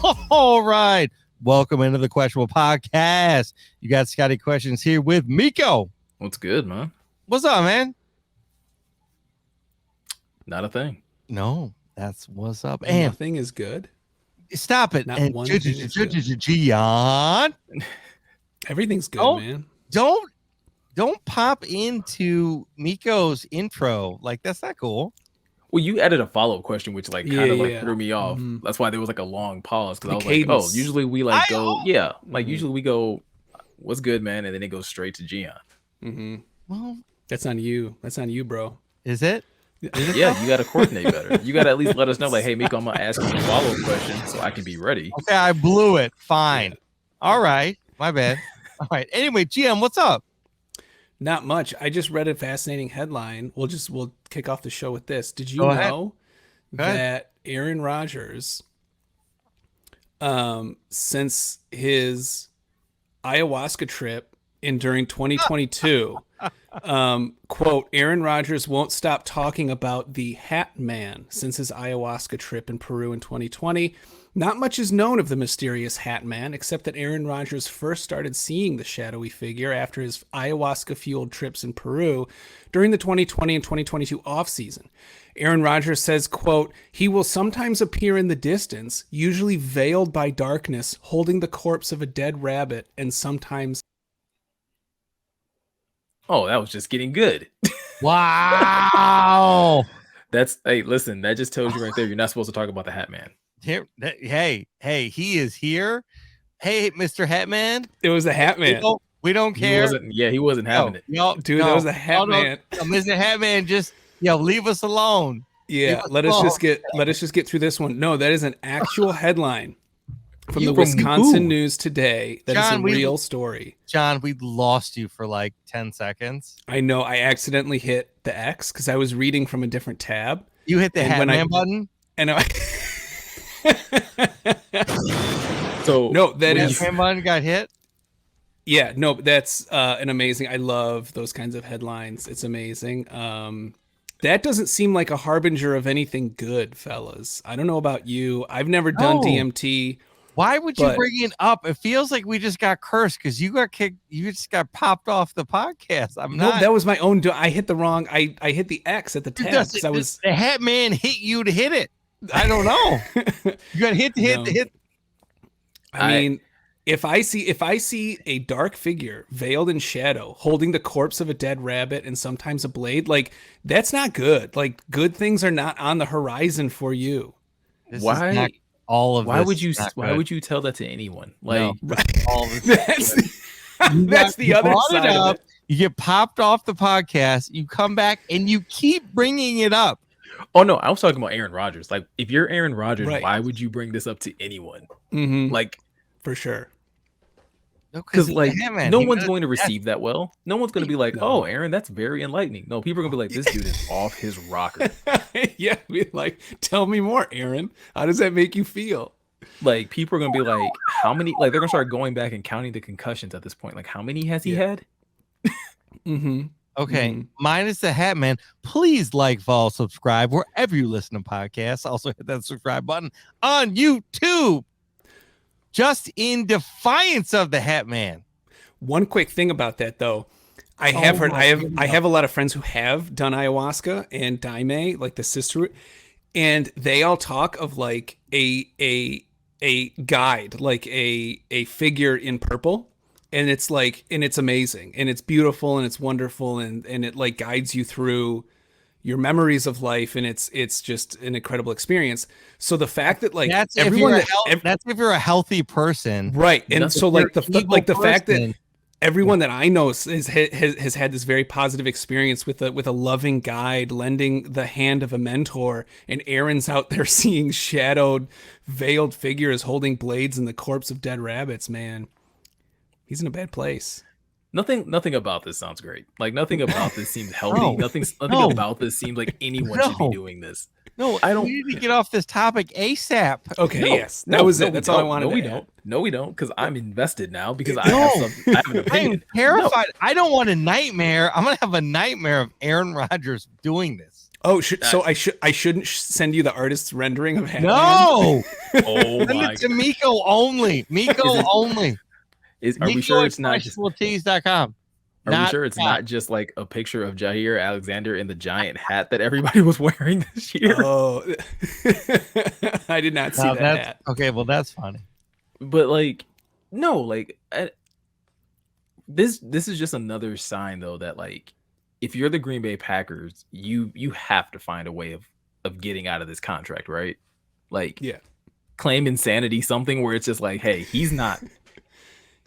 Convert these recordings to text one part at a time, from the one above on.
All right. Welcome into the Questionable Podcast. You got Scotty Questions here with Miko. What's good, man? What's up, man? Not a thing. No, that's what's up. And nothing is good. Stop it. Not and one thing is good. Gian. Everything's good, man. Don't pop into Miko's intro. Like, that's not cool. Well, you added a follow-up question, which threw me off. Mm-hmm. That's why there was like a long pause because I was cadence. Like, oh, usually we usually we go, what's good, man, and then it goes straight to Gian. Mm-hmm. Well, that's on you. That's on you, bro. Is it? Yeah, you got to coordinate better. You got to at least let us know, like, hey, Miko, I'm gonna ask you a follow-up question so I can be ready. Okay, I blew it. Fine. Yeah. All right, my bad. All right. Anyway, GM, what's up? Not much. I just read a fascinating headline. We'll kick off the show with this. Did you know that Aaron Rodgers, since his ayahuasca trip during 2022, quote, Aaron Rodgers won't stop talking about the Hat Man since his ayahuasca trip in Peru in 2020. Not much is known of the mysterious Hat Man, except that Aaron Rodgers first started seeing the shadowy figure after his ayahuasca-fueled trips in Peru during the 2020 and 2022 offseason. Aaron Rodgers says, quote, he will sometimes appear in the distance, usually veiled by darkness, holding the corpse of a dead rabbit, and sometimes... Oh, that was just getting good. Wow. Hey, listen, that just tells you right there, you're not supposed to talk about the Hat Man. Hey, he is here. Hey, Mr. Hatman. It was a Hatman. We don't care. He wasn't having it. That was a Hatman. Mr. Hatman, just leave us alone. Yeah, let us just get through this one. No, that is an actual headline from the Wisconsin News Today. That is a real story. John, we lost you for like 10 seconds. I know. I accidentally hit the X because I was reading from a different tab. You hit the Hatman button? And I so no, that is button got hit. Yeah, no, that's an amazing. I love those kinds of headlines. It's amazing. That doesn't seem like a harbinger of anything good, fellas. I don't know about you. I've never done DMT. Why would you bring it up? It feels like we just got cursed because you got kicked. You just got popped off the podcast. That was my own. I hit the wrong. I hit the X at the tab. The Hat Man hit you to hit it. I don't know. You got hit. I mean, if I see a dark figure veiled in shadow, holding the corpse of a dead rabbit and sometimes a blade, like that's not good. Like good things are not on the horizon for you. Why would you tell that to anyone? Like all that's the other side of it. You get popped off the podcast. You come back and you keep bringing it up. Oh no, I was talking about Aaron Rodgers. Like, if you're Aaron Rodgers, why would you bring this up to anyone? Mm-hmm. Like, for sure. Because no one's going to receive that well. No one's going to be like, "Oh, Aaron, that's very enlightening." No, people are going to be like, "This dude is off his rocker." Yeah, be like, "Tell me more, Aaron. How does that make you feel?" Like, people are going to be like, "How many?" Like, they're going to start going back and counting the concussions at this point. Like, how many has he had? Mm-hmm. Okay, minus the Hat Man. Please like, follow, subscribe wherever you listen to podcasts. Also hit that subscribe button on YouTube. Just in defiance of the Hat Man. One quick thing about that, though, I have a lot of friends who have done ayahuasca and daime, like the sisterhood, and they all talk of like a guide, like a figure in purple. And it's like, and it's amazing and it's beautiful and it's wonderful and it like guides you through your memories of life. And it's just an incredible experience. So the fact that like that's if you're a healthy person. Right. And so like the fact that everyone that I know has had this very positive experience with a loving guide, lending the hand of a mentor, and Aaron's out there seeing shadowed, veiled figures holding blades in the corpse of dead rabbits, man. He's in a bad place. Nothing about this sounds great. Like nothing about this seems healthy. Nothing about this seems like anyone should be doing this. No, I don't. We need to get off this topic ASAP. Okay, yes, that was it. That's all I wanted. No, we don't. Because I'm invested now. Because I have an opinion. I'm terrified. No. I don't want a nightmare. I'm gonna have a nightmare of Aaron Rodgers doing this. Oh, so I shouldn't send you the artist's rendering of Hatman? No. Oh Send my it to Miko only. Miko only. Are we sure it's not just tees.com? Are we sure it's not just like a picture of Jair Alexander in the giant hat that everybody was wearing this year? Oh, I did not see that hat. Okay, well, that's funny. But like, no, like this is just another sign though that like if you're the Green Bay Packers, you have to find a way of getting out of this contract, right? Like, yeah, claim insanity, something where it's just like, hey, he's not.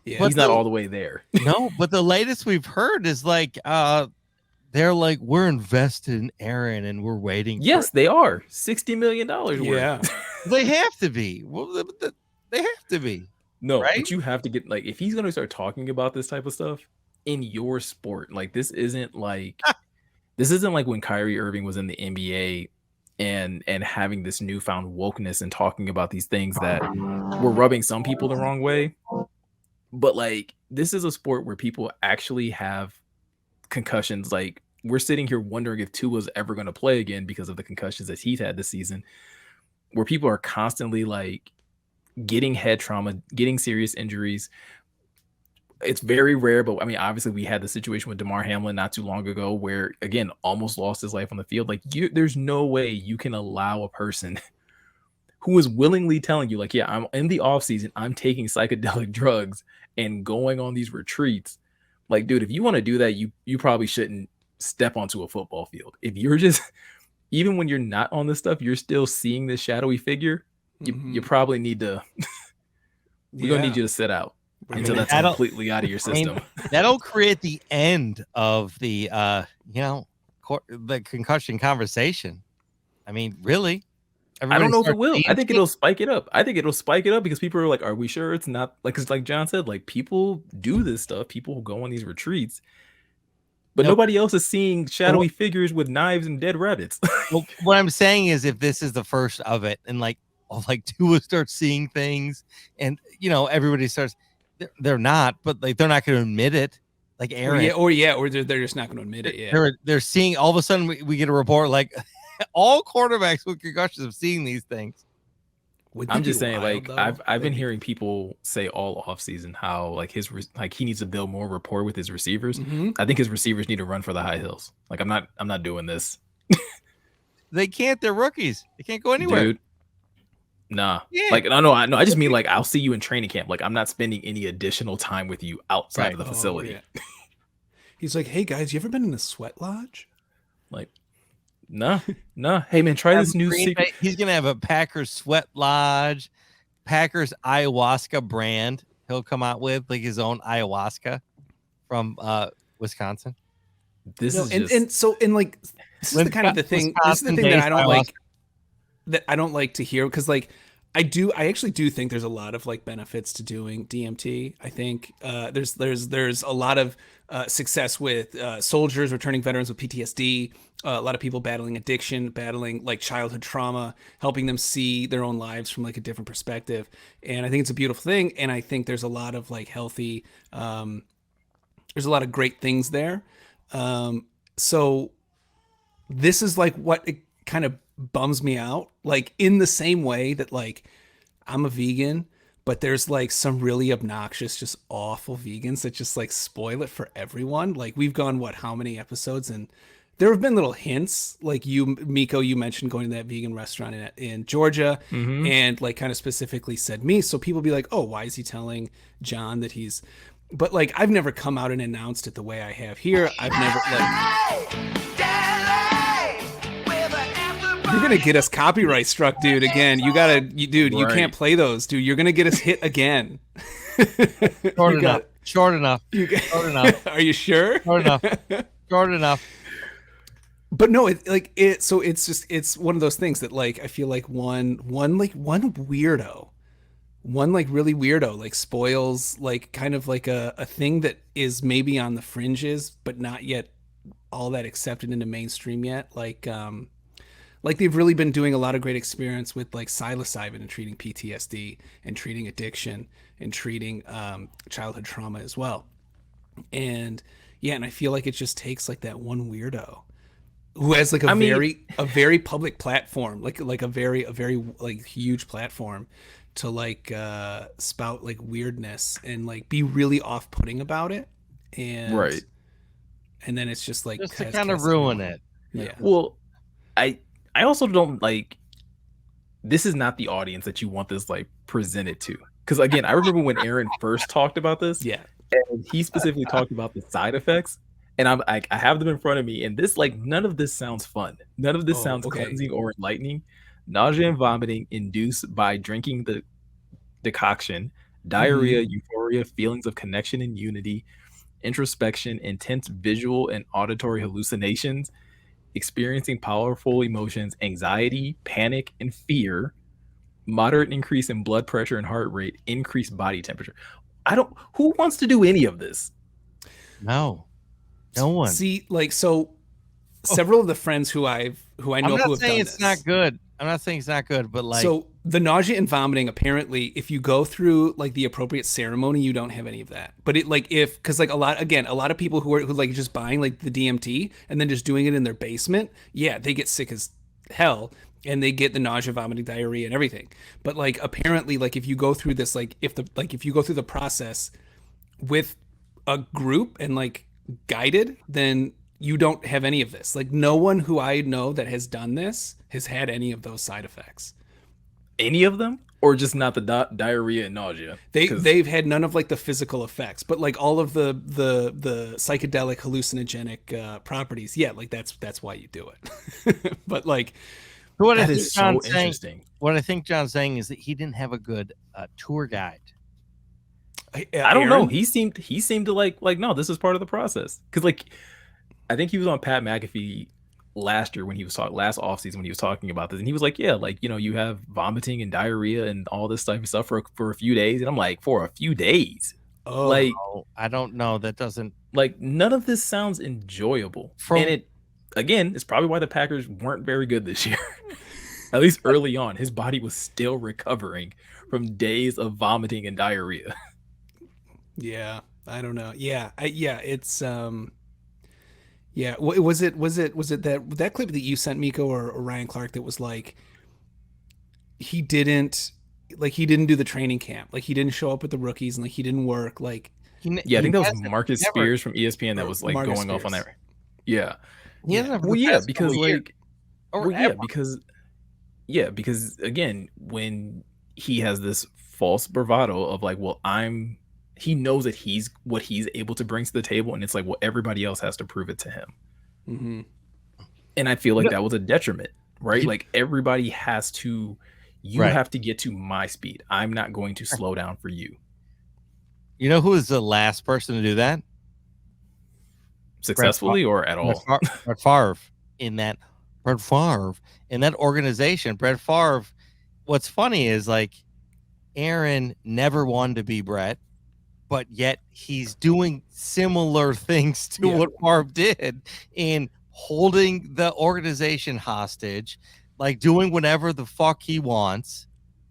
Yeah, he's not all the way there. No, but the latest we've heard is like they're like, we're invested in Aaron and we're waiting. Yes, they are. $60 million worth. Yeah. They have to be. Well, they have to be. No, right? But you have to get like if he's gonna start talking about this type of stuff in your sport, like this isn't like when Kyrie Irving was in the NBA and having this newfound wokeness and talking about these things that were rubbing some people the wrong way. But like this is a sport where people actually have concussions. Like we're sitting here wondering if Tua's ever going to play again because of the concussions that he's had this season, where people are constantly like getting head trauma, getting serious injuries. It's very rare, but I mean, obviously we had the situation with DeMar Hamlin not too long ago where again, almost lost his life on the field. Like there's no way you can allow a person who is willingly telling you like, yeah, I'm in the off season, I'm taking psychedelic drugs and going on these retreats. Like, dude, if you want to do that, you probably shouldn't step onto a football field. If you're just, even when you're not on this stuff, you're still seeing this shadowy figure, you probably need to, we're going to need you to sit out until that's completely out of your system. I mean, that'll create the end of the, the concussion conversation. I mean, really? I don't know if it will. I think it'll spike it up. I think it'll spike it up because people are like, are we sure it's not like, cause like John said, like people do this stuff. People go on these retreats, but nobody else is seeing shadowy figures with knives and dead rabbits. Well, what I'm saying is if this is the first of it and like Tua starts seeing things and, everybody starts, they're not, but like, they're not going to admit it. Like Aaron. Or they're just not going to admit it. Yeah. They're seeing all of a sudden we get a report like, all quarterbacks with concussions have seen these things. I'm just saying, like I've been hearing people say all offseason how like he needs to build more rapport with his receivers. Mm-hmm. I think his receivers need to run for the high hills. Like I'm not doing this. They can't. They're rookies. They can't go anywhere. Dude. Nah. Yeah. Like no. I just mean like I'll see you in training camp. Like I'm not spending any additional time with you outside of the facility. Yeah. He's like, hey guys, you ever been in a sweat lodge? Like. No. Hey man, try this new secret. He's gonna have a Packers sweat lodge, Packers ayahuasca brand. He'll come out with like his own ayahuasca from Wisconsin. This is the kind of the thing. This is the thing that I don't like. That I don't like to hear because like I actually do think there's a lot of like benefits to doing DMT. I think there's a lot of success with soldiers, returning veterans with PTSD, a lot of people battling addiction, battling like childhood trauma, helping them see their own lives from like a different perspective. And I think it's a beautiful thing. And I think there's a lot of like healthy, there's a lot of great things there. So this is like what it kind of bums me out, like in the same way that like I'm a vegan, but there's like some really obnoxious, just awful vegans that just like spoil it for everyone. Like we've gone how many episodes, and there have been little hints like Miko, you mentioned going to that vegan restaurant in Georgia, and like kind of specifically said me. So people be like, oh, why is he telling John that he's, but like I've never come out and announced it the way I have here. I've never like, you're gonna get us copyright struck, dude. Again, you can't play those, dude. You're gonna get us hit again. Short enough. Are you sure? Short enough. But no, so it's one of those things that like I feel like one weirdo, one like really weirdo like spoils like kind of like a thing that is maybe on the fringes but not yet all that accepted into mainstream yet. Like they've really been doing a lot of great experience with like psilocybin and treating PTSD and treating addiction and treating childhood trauma as well. And I feel like it just takes like that one weirdo who has like I mean, a very public platform, like a very like huge platform to like spout like weirdness and like be really off-putting about it, and right. then it's just like Just to has kind of cascaded ruin on. it. Yeah. Well, I also don't like, this is not the audience that you want this like presented to. Because again, I remember when Aaron first talked about this, Yeah. and he specifically talked about the side effects. And I have them in front of me, and this like none of this sounds fun. None of this Oh, sounds okay. cleansing or enlightening. Nausea and vomiting induced by drinking the decoction, diarrhea, euphoria, feelings of connection and unity, introspection, intense visual and auditory hallucinations, experiencing powerful emotions, anxiety, panic, and fear, moderate increase in blood pressure and heart rate, increased body temperature. I don't, who wants to do any of this? No, no one. See, like, so several of the friends who I I'm know not who have saying done it's this. not good. I'm not saying it's not good, but like, So the nausea and vomiting, apparently, if you go through like the appropriate ceremony, you don't have any of that. But it like if because like a lot of people who like just buying like the DMT and then just doing it in their basement, yeah, they get sick as hell and they get the nausea, vomiting, diarrhea, and everything. But like apparently, like if you go through this, like if you go through the process with a group and like guided, then you don't have any of this. Like no one who I know that has done this has had any of those side effects. Any of them? Or just not the diarrhea and nausea? They've had none of like the physical effects, but like all of the psychedelic hallucinogenic properties. Yeah, like that's why you do it. But like what I that think is so John's saying, interesting. what I think John's saying is that he didn't have a good tour guide. I don't know. Aaron? He seemed to like no, this is part of the process. Because like I think he was on Pat McAfee last year when he was talking last offseason when he was talking about this, and he was like, yeah, like you have vomiting and diarrhea and all this type of stuff for a few days, and I'm like, for a few days, Oh, like Oh, I don't know. That doesn't. like none of this sounds enjoyable. From- And it again, it's probably why the Packers weren't very good this year. At least early on, his body was still recovering from days of vomiting and diarrhea. yeah. I don't know. Yeah, it's yeah. Was it that clip that you sent, Miko, or Ryan Clark, that was like he didn't do the training camp, like he didn't show up with the rookies, and like he didn't work, like Yeah, I think that was hasn't- Marcus never- Spears from ESPN that was like Marcus going off on Spears. that. Yeah. He hasn't for Well, the yeah, past because couple years, like or well, ever. because again, when he has this false bravado of like, well, he knows that he's what he's able to bring to the table, and it's like, well, everybody else has to prove it to him. mm-hmm. And I feel like that was a detriment, right? Like everybody has to, you Right. have to get to my speed. I'm not going to slow down for you. You know who was the last person to do that? Successfully or at all? Brett Favre in that organization. Brett Favre. What's funny is like Aaron never wanted to be Brett, but yet he's doing similar things to Yeah. what Favre did in holding the organization hostage, like doing whatever the fuck he wants.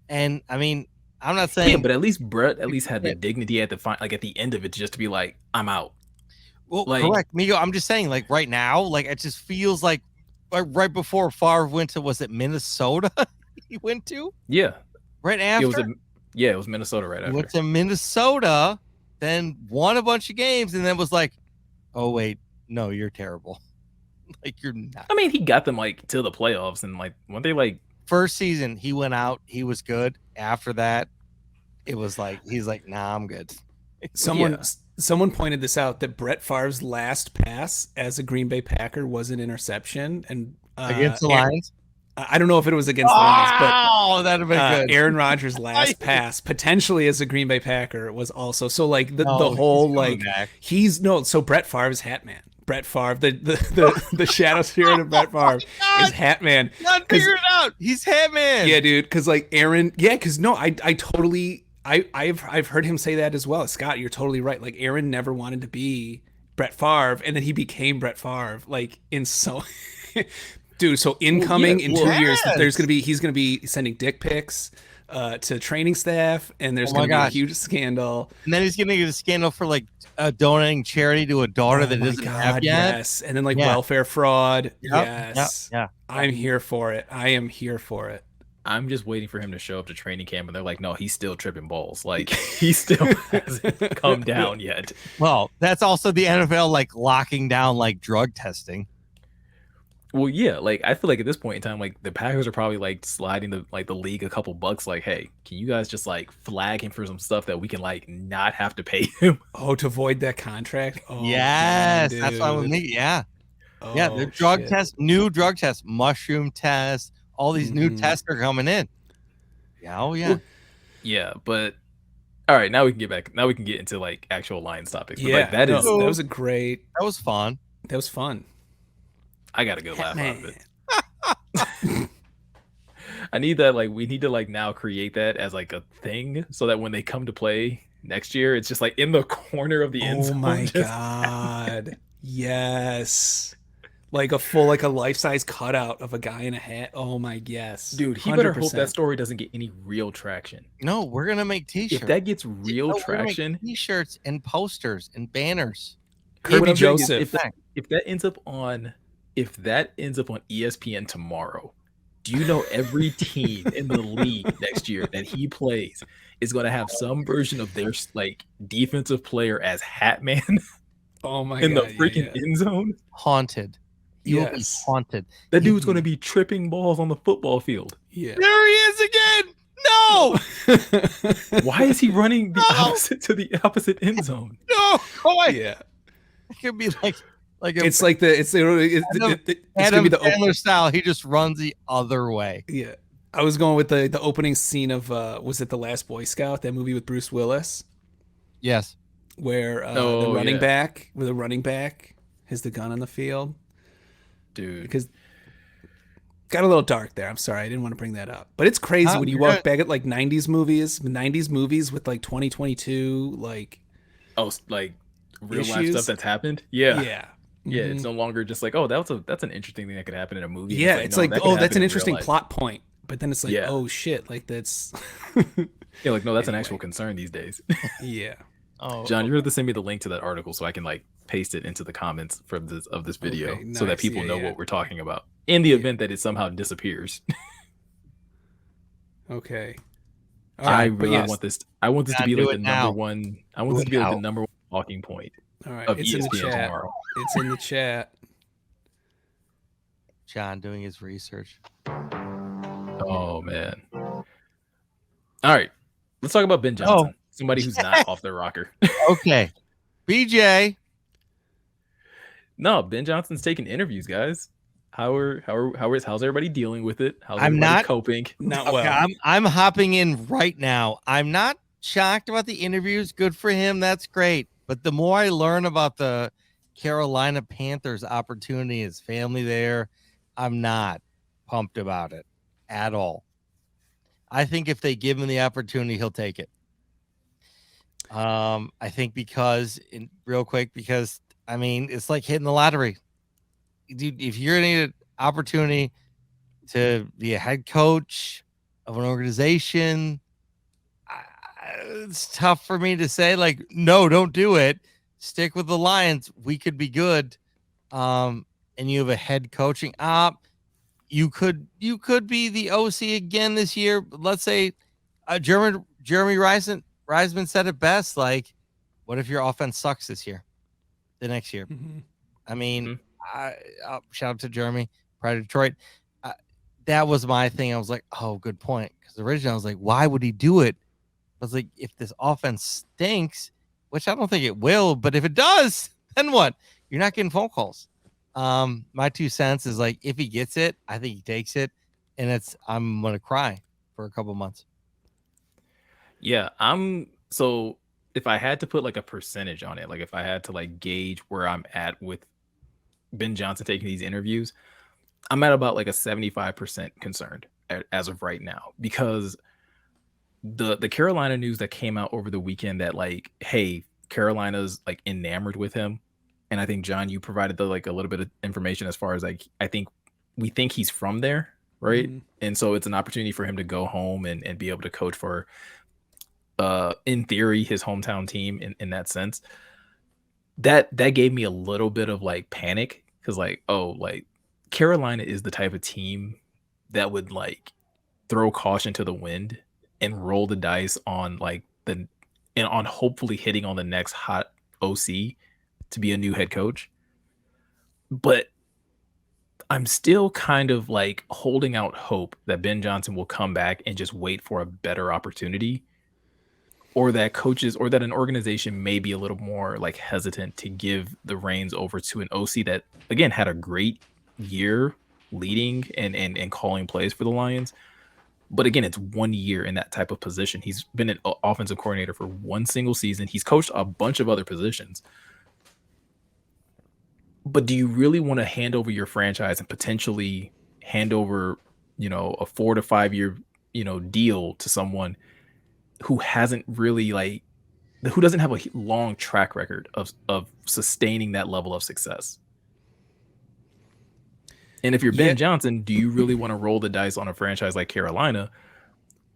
And I mean, I'm not saying, Yeah, but at least Brett had the dignity at the end of it, just to be like, I'm out. well, like- correct, Migo. I'm just saying, like right now, like it just feels like right before Favre went to, was it Minnesota? He went to Yeah, right after. it was Minnesota right He after. went to Minnesota, then won a bunch of games, and then was like, "Oh wait, no, you're terrible. Like you're not." I mean, he got them like to the playoffs, and like when they like First season, he went out, he was good. After that, it was like he's like, "Nah, I'm good." Someone pointed this out, that Brett Favre's last pass as a Green Bay Packer was an interception, and Against the Lions. I don't know if it was against the Lions, but Oh, that'd have been good. Aaron Rodgers' last pass, potentially as a Green Bay Packer, was also so like the No, whole he's coming like back. so Brett Favre's Hat Man. Brett Favre, the shadow spirit of Brett Favre is Hat Man. Not figured it out. He's Hatman. Yeah, dude, because like Aaron, yeah, because no, I totally, I've heard him say that as well. Scott, you're totally right. Like Aaron never wanted to be Brett Favre, and then he became Brett Favre. Like in so, dude. So incoming in 2 years, yes. he's gonna be sending dick pics. to training staff, and there's Oh my going to be a gosh. huge scandal. And then he's gonna get a scandal for like donating charity to a daughter that my doesn't have yet. yes. And then like Yeah. welfare fraud. Yep, Yes. yeah. I'm here for it. I am here for it. I'm just waiting for him to show up to training camp, and they're like, no, he's still tripping balls. Like, he still hasn't come down yet. Well, that's also the NFL like locking down like drug testing. Well, yeah, like I feel like at this point in time, like the Packers are probably like sliding the league a couple bucks. Like, hey, can you guys just like flag him for some stuff that we can like not have to pay him? Oh, to void that contract? Oh, Yes, damn, that's what I would dude. mean. Yeah. Oh, Yeah, the drug shit. test, new drug tests, mushroom tests, all these new tests are coming in. Yeah, oh yeah. Well, yeah, but all right, now we can get back. Now we can get into like actual Lions topics. But, Yeah, like, that was a great. That was fun. That was fun. I got a good laugh out of Man. it. I need that. Like, we need to like now create that as like a thing, so that when they come to play next year, it's just like in the corner of the end Oh zone. my just- god. Yes. Like a life-size cutout of a guy in a hat. Oh my yes. Dude, he better 100%. hope that story doesn't get any real traction. No, we're gonna make t-shirts. If that gets real No, we're gonna make traction, t-shirts and posters and banners. Kirby what I'm saying is, Joseph. if that ends up on ESPN tomorrow, do you know every team in the league next year that he plays is going to have some version of their like defensive player as Hat Man Oh my in god. the freaking end zone? Haunted. You will be Yes. haunted. That dude's going to be tripping balls on the football field. Yeah. There he is again. No, Why is he running the No. opposite to the opposite end zone? no. Oh, wait. Yeah. It could be like a It's like it's gonna Adam be the Sandler style. He just runs the other way. yeah. I was going with the opening scene of was it The Last Boy Scout, that movie with Bruce Willis, Yes. where the Oh, running yeah. back has the gun on the field, Dude. because got a little dark there. I'm sorry, I didn't want to bring that up, but it's crazy Oh, when you you're walk good. back at like 90s movies with like 2022 like Oh, like real life Issues? stuff that's happened? Yeah. yeah. Yeah, Mhm. it's no longer just like, oh, that's an interesting thing that could happen in a movie. Yeah, it's no, like, that could oh, that's happen an in real interesting life. plot point. But then it's like, Yeah. oh shit, like that's Yeah, like no, that's an Anyway. actual concern these days. yeah. Oh, John, you're going to send me the link to that article so I can like paste it into the comments from this video, Okay, so that nice. people Yeah, know yeah. what we're talking about. In the event that it somehow disappears, Okay. I All right, but really yes. want this. I want this to Gotta be do like it the now. number one. I want Do this it to be like the now. number one talking point All right, of it's in the ESPN chat. tomorrow. It's in the chat. John doing his research. Oh man. All right, let's talk about Ben Johnson, somebody who's not off their rocker. Okay. BJ. No, Ben Johnson's taking interviews, guys. How's everybody dealing with it? How's I'm everybody not- coping? Not Okay, well. I'm hopping in right now. I'm not shocked about the interviews. Good for him. That's great. But the more I learn about the Carolina Panthers opportunity, his family there, I'm not pumped about it at all. I think if they give him the opportunity, he'll take it. I think because I mean, it's like hitting the lottery. Dude, if you're gonna get an opportunity to be a head coach of an organization, it's tough for me to say like, no, don't do it. Stick with the Lions. We could be good. And you have a head coaching op. You could be the OC again this year. Let's say Jeremy Reisman said it best. Like, what if your offense sucks this year? The next year. Mhm. I mean, Mhm. shout out to Jeremy, Pride of Detroit. That was my thing. I was like, oh, good point. Because originally I was like, why would he do it? I was like, if this offense stinks, which I don't think it will, but if it does, then what? You're not getting phone calls. My 2 cents is like, if he gets it, I think he takes it, and I'm gonna cry for a couple months. Yeah, so if I had to put like a percentage on it, like if I had to like gauge where I'm at with Ben Johnson taking these interviews, I'm at about like a 75% concerned as of right now, because the Carolina news that came out over the weekend that like, hey, Carolina's like enamored with him. And I think, John, you provided the like a little bit of information as far as like, we think he's from there, right? And so it's an opportunity for him to go home and be able to coach for, in theory, his hometown team in that sense. That gave me a little bit of like panic because like, oh, like Carolina is the type of team that would like throw caution to the wind and roll the dice on like the and on hopefully hitting on the next hot OC to be a new head coach. But I'm still kind of like holding out hope that Ben Johnson will come back and just wait for a better opportunity, or that coaches or that an organization may be a little more like hesitant to give the reins over to an OC that again had a great year leading and calling plays for the Lions. But again, it's 1 year in that type of position. He's been an offensive coordinator for one single season. He's coached a bunch of other positions. But do you really want to hand over your franchise and potentially hand over, a 4 to 5 year, deal to someone who hasn't really who doesn't have a long track record of sustaining that level of success? And if you're Ben Johnson, do you really want to roll the dice on a franchise like Carolina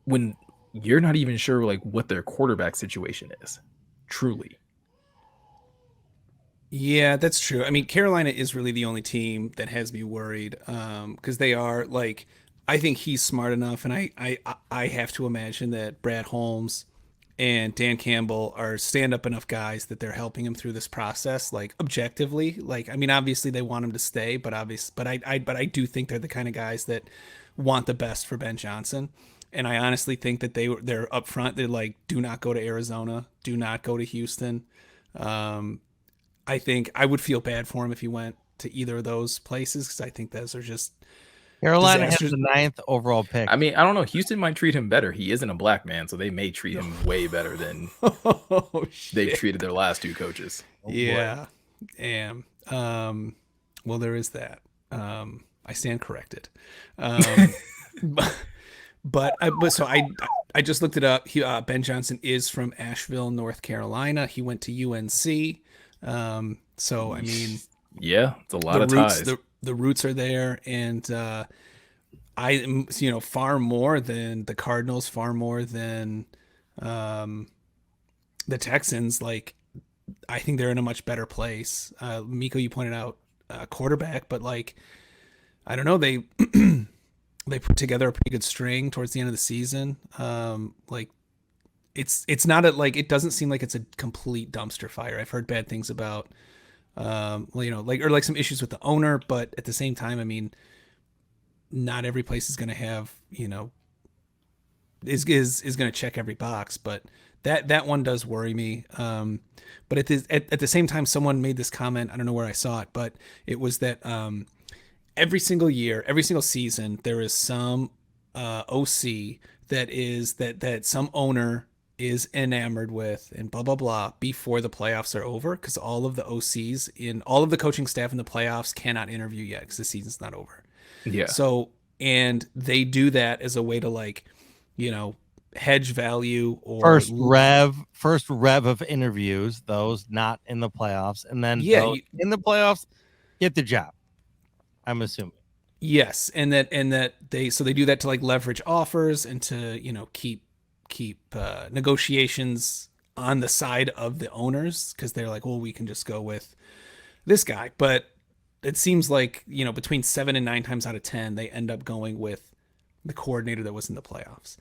when you're not even sure like what their quarterback situation is? Truly. Yeah, that's true. I mean, Carolina is really the only team that has me worried, because they are like, I think he's smart enough, and I have to imagine that Brad Holmes and Dan Campbell are stand-up enough guys that they're helping him through this process, like objectively. Like, I mean, obviously they want him to stay, but I do think they're the kind of guys that want the best for Ben Johnson. And I honestly think that they're up front. They're like, do not go to Arizona, do not go to Houston. I think I would feel bad for him if he went to either of those places, because I think those are just Carolina disasters. has the 9th overall pick. I mean, I don't know. Houston might treat him better. He isn't a black man, so they may treat him way better than they've treated their last two coaches. Yeah. And well, there is that. I stand corrected. But I just looked it up. Ben Johnson is from Asheville, North Carolina. He went to UNC. So I mean, yeah, it's a lot of ties. The roots are there, and far more than the Cardinals, far more than the Texans. Like, I think they're in a much better place. Miko, you pointed out quarterback, but like, I don't know, they they put together a pretty good string towards the end of the season. Like, it's not it doesn't seem like it's a complete dumpster fire. I've heard bad things about or some issues with the owner, but at the same time, I mean, not every place is going to have, is going to check every box, but that one does worry me. But at the same time, someone made this comment, I don't know where I saw it, but it was that every single year, every single season, there is some OC that some owner is enamored with and blah, blah, blah before the playoffs are over, because all of the OCs in all of the coaching staff in the playoffs cannot interview yet because the season's not over. Yeah. So, and they do that as a way to hedge value or first rev of interviews, those not in the playoffs, and then those in the playoffs get the job, I'm assuming. Yes. And that they do that to like leverage offers and to, keep negotiations on the side of the owners, because they're like, well, we can just go with this guy. But it seems like, between 7 and 9 times out of 10, they end up going with the coordinator that was in the playoffs.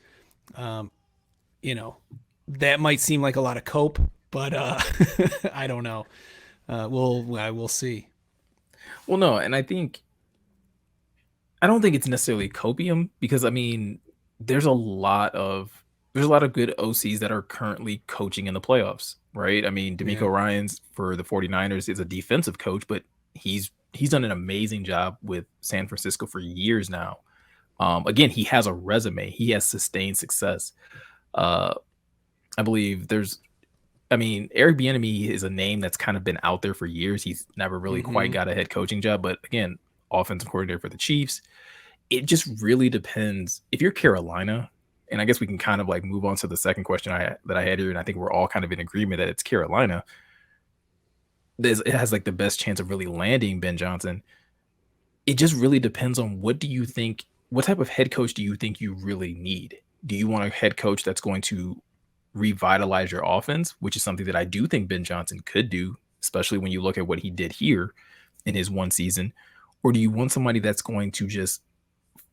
That might seem like a lot of cope, but I don't know. We'll see. Well, no, and I don't think it's necessarily copium, because I mean, there's a lot of good OCs that are currently coaching in the playoffs, right? I mean, D'Amico Ryans for the 49ers is a defensive coach, but he's done an amazing job with San Francisco for years now. Again, he has a resume. He has sustained success. I believe Eric Bieniemy is a name that's kind of been out there for years. He's never really quite got a head coaching job, but again, offensive coordinator for the Chiefs. It just really depends. If you're Carolina, and I guess we can kind of like move on to the second question that I had here, and I think we're all kind of in agreement that it's Carolina. It has like the best chance of really landing Ben Johnson. It just really depends on, what do you think what type of head coach do you think you really need? Do you want a head coach that's going to revitalize your offense, which is something that I do think Ben Johnson could do, especially when you look at what he did here in his one season? Or do you want somebody that's going to just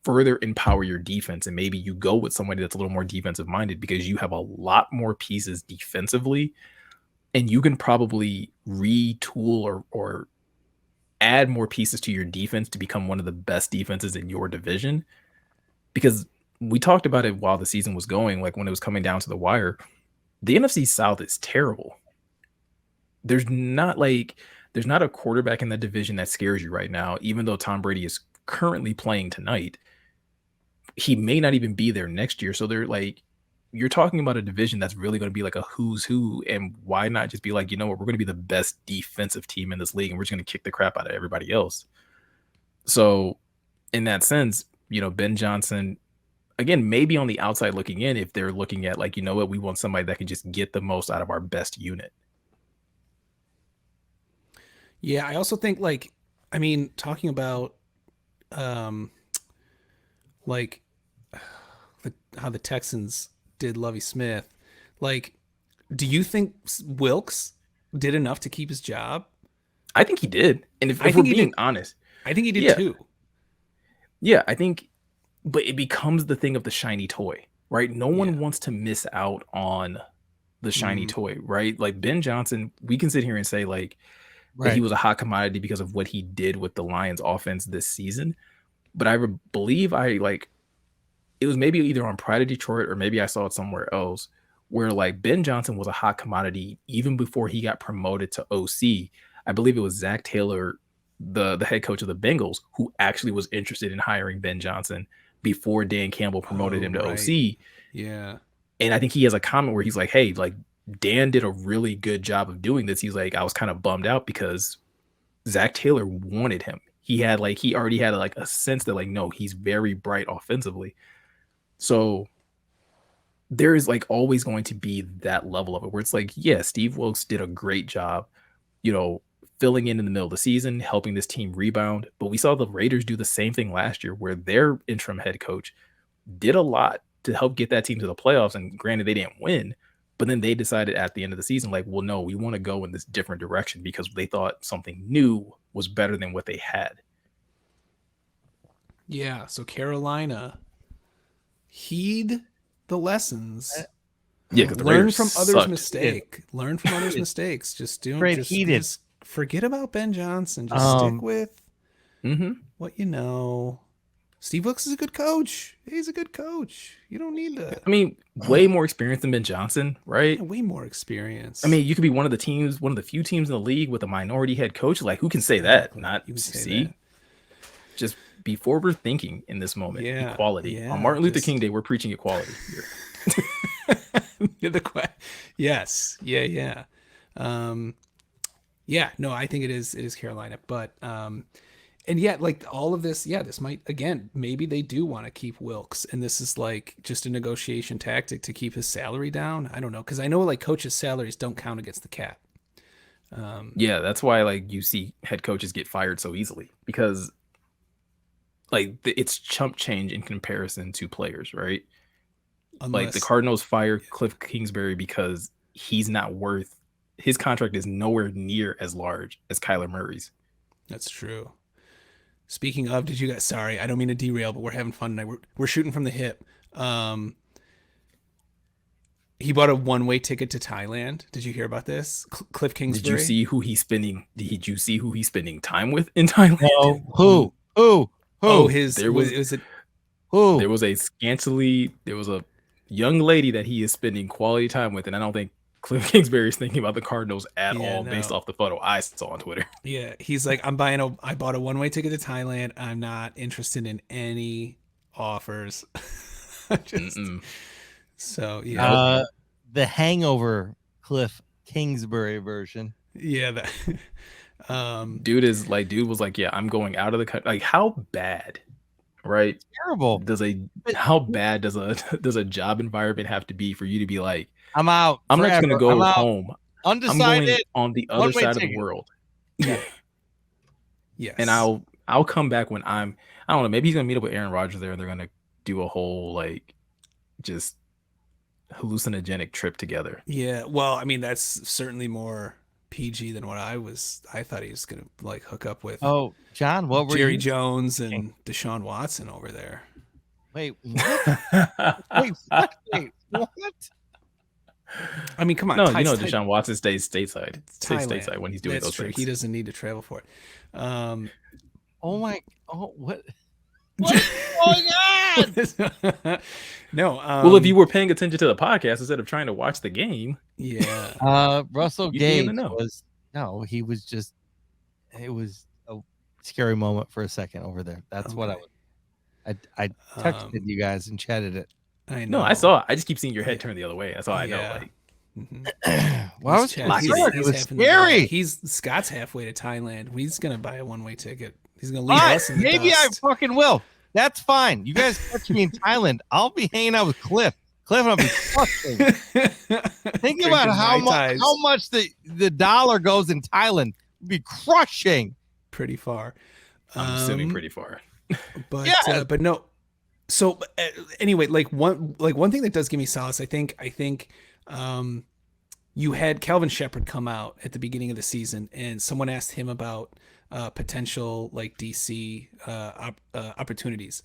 further empower your defense, and maybe you go with somebody that's a little more defensive minded because you have a lot more pieces defensively, and you can probably retool or add more pieces to your defense to become one of the best defenses in your division? Because we talked about it while the season was going, like when it was coming down to the wire, the NFC South is terrible. There's not a quarterback in that division that scares you right now, even though Tom Brady is currently playing tonight. He may not even be there next year. So they're like, you're talking about a division that's really going to be like a who's who. And why not just be like, you know what, we're going to be the best defensive team in this league, and we're just going to kick the crap out of everybody else. So in that sense, Ben Johnson, again, maybe on the outside looking in, if they're looking at like, you know what, we want somebody that can just get the most out of our best unit. Yeah, I also think talking about like how the Texans did Lovie Smith, do you think Wilkes did enough to keep his job? I think he did. And if we're being honest, I think he did too. Yeah, I think, but it becomes the thing of the shiny toy, right? No one wants to miss out on the shiny toy, right? Like Ben Johnson, we can sit here and say that he was a hot commodity because of what he did with the Lions offense this season. But I believe it was maybe either on Pride of Detroit or maybe I saw it somewhere else where Ben Johnson was a hot commodity even before he got promoted to OC. I believe it was Zach Taylor, the head coach of the Bengals, who actually was interested in hiring Ben Johnson before Dan Campbell promoted him to OC. Yeah. And I think he has a comment where he's like, hey, Dan did a really good job of doing this. He's like, I was kind of bummed out because Zach Taylor wanted him. He already had a sense that no, he's very bright offensively. So there is always going to be that level of it where it's Steve Wilkes did a great job, filling in the middle of the season, helping this team rebound. But we saw the Raiders do the same thing last year where their interim head coach did a lot to help get that team to the playoffs. And granted, they didn't win, but then they decided at the end of the season, well, no, we want to go in this different direction because they thought something new was better than what they had. Yeah. So Carolina, heed the lessons. Yeah, because learn from others' Learn from others' mistakes. Just forget about Ben Johnson. Just stick with what you know. Steve Wilkes is a good coach. He's a good coach. You don't need to. I mean, way more experience than Ben Johnson, right? Yeah, way more experience. I mean, you could be one of the few teams in the league with a minority head coach. Who can say that? Not you see. Just be forward thinking in this moment. Yeah, equality. On Martin Luther King Day, we're preaching equality here. Yes. Yeah. No, I think it is Carolina, but and yet all of this, this might, again, maybe they do want to keep Wilkes, and this is just a negotiation tactic to keep his salary down. I don't know, because I know coaches' salaries don't count against the cap. Yeah, that's why you see head coaches get fired so easily because it's chump change in comparison to players, right? The Cardinals fired Cliff Kingsbury because he's not worth, his contract is nowhere near as large as Kyler Murray's. That's true. Speaking of, did you guys, sorry, I don't mean to derail, but we're having fun tonight. We're shooting from the hip. He bought a one-way ticket to Thailand. Did you hear about this? Cliff Kingsbury. Did you see who he's spending time with in Thailand? No. Who? Oh, there was a young lady that he is spending quality time with, and I don't think Cliff Kingsbury is thinking about the Cardinals at all based off the photo I saw on Twitter. Yeah, he's like, I bought a one-way ticket to Thailand. I'm not interested in any offers. So yeah. The Hangover Cliff Kingsbury version. Yeah, dude was like, yeah, I'm going out of the country. How bad, right? It's terrible. How bad does a job environment have to be for you to be like, I'm out. I'm not going to go home. Undecided. I'm going on the other side of the world. Yeah. Yes. And I'll come back when I don't know, maybe he's gonna meet up with Aaron Rodgers there and they're gonna do a whole like just hallucinogenic trip together. Yeah, well, I mean that's certainly more PG than what I thought he was gonna like hook up with Oh, John, what were Jerry you Jones thinking? and Deshaun Watson over there. Wait, what? Wait, what? Wait, what? I mean, come on, No, you know Deshaun Watson stays stateside. Stays Thailand. stateside when he's doing That's those true. things. He doesn't need to travel for it. Oh my! Oh, what? What is going on? No. Well, if you were paying attention to the podcast instead of trying to watch the game, yeah. Russell you'd be in Gage the know. was no, he was just. It was a scary moment for a second over there. That's what I was. I texted you guys and chatted it. I know. No, I saw it. I just keep seeing your head turn the other way. That's all I know. Like, Well, I was He's it was scary. Scott's halfway to Thailand. He's gonna buy a one-way ticket. He's gonna leave Fine, us in the maybe dust. I fucking will. That's fine. You guys catch me in Thailand. I'll be hanging out with Cliff. Cliff and I'll be fucking. Think about how much the dollar goes in Thailand. It'd be crushing. Pretty far. I'm assuming pretty far. But Yeah. but no. So anyway, like one thing that does give me solace, I think you had Calvin Shepard come out at the beginning of the season, and someone asked him about potential like DC opportunities,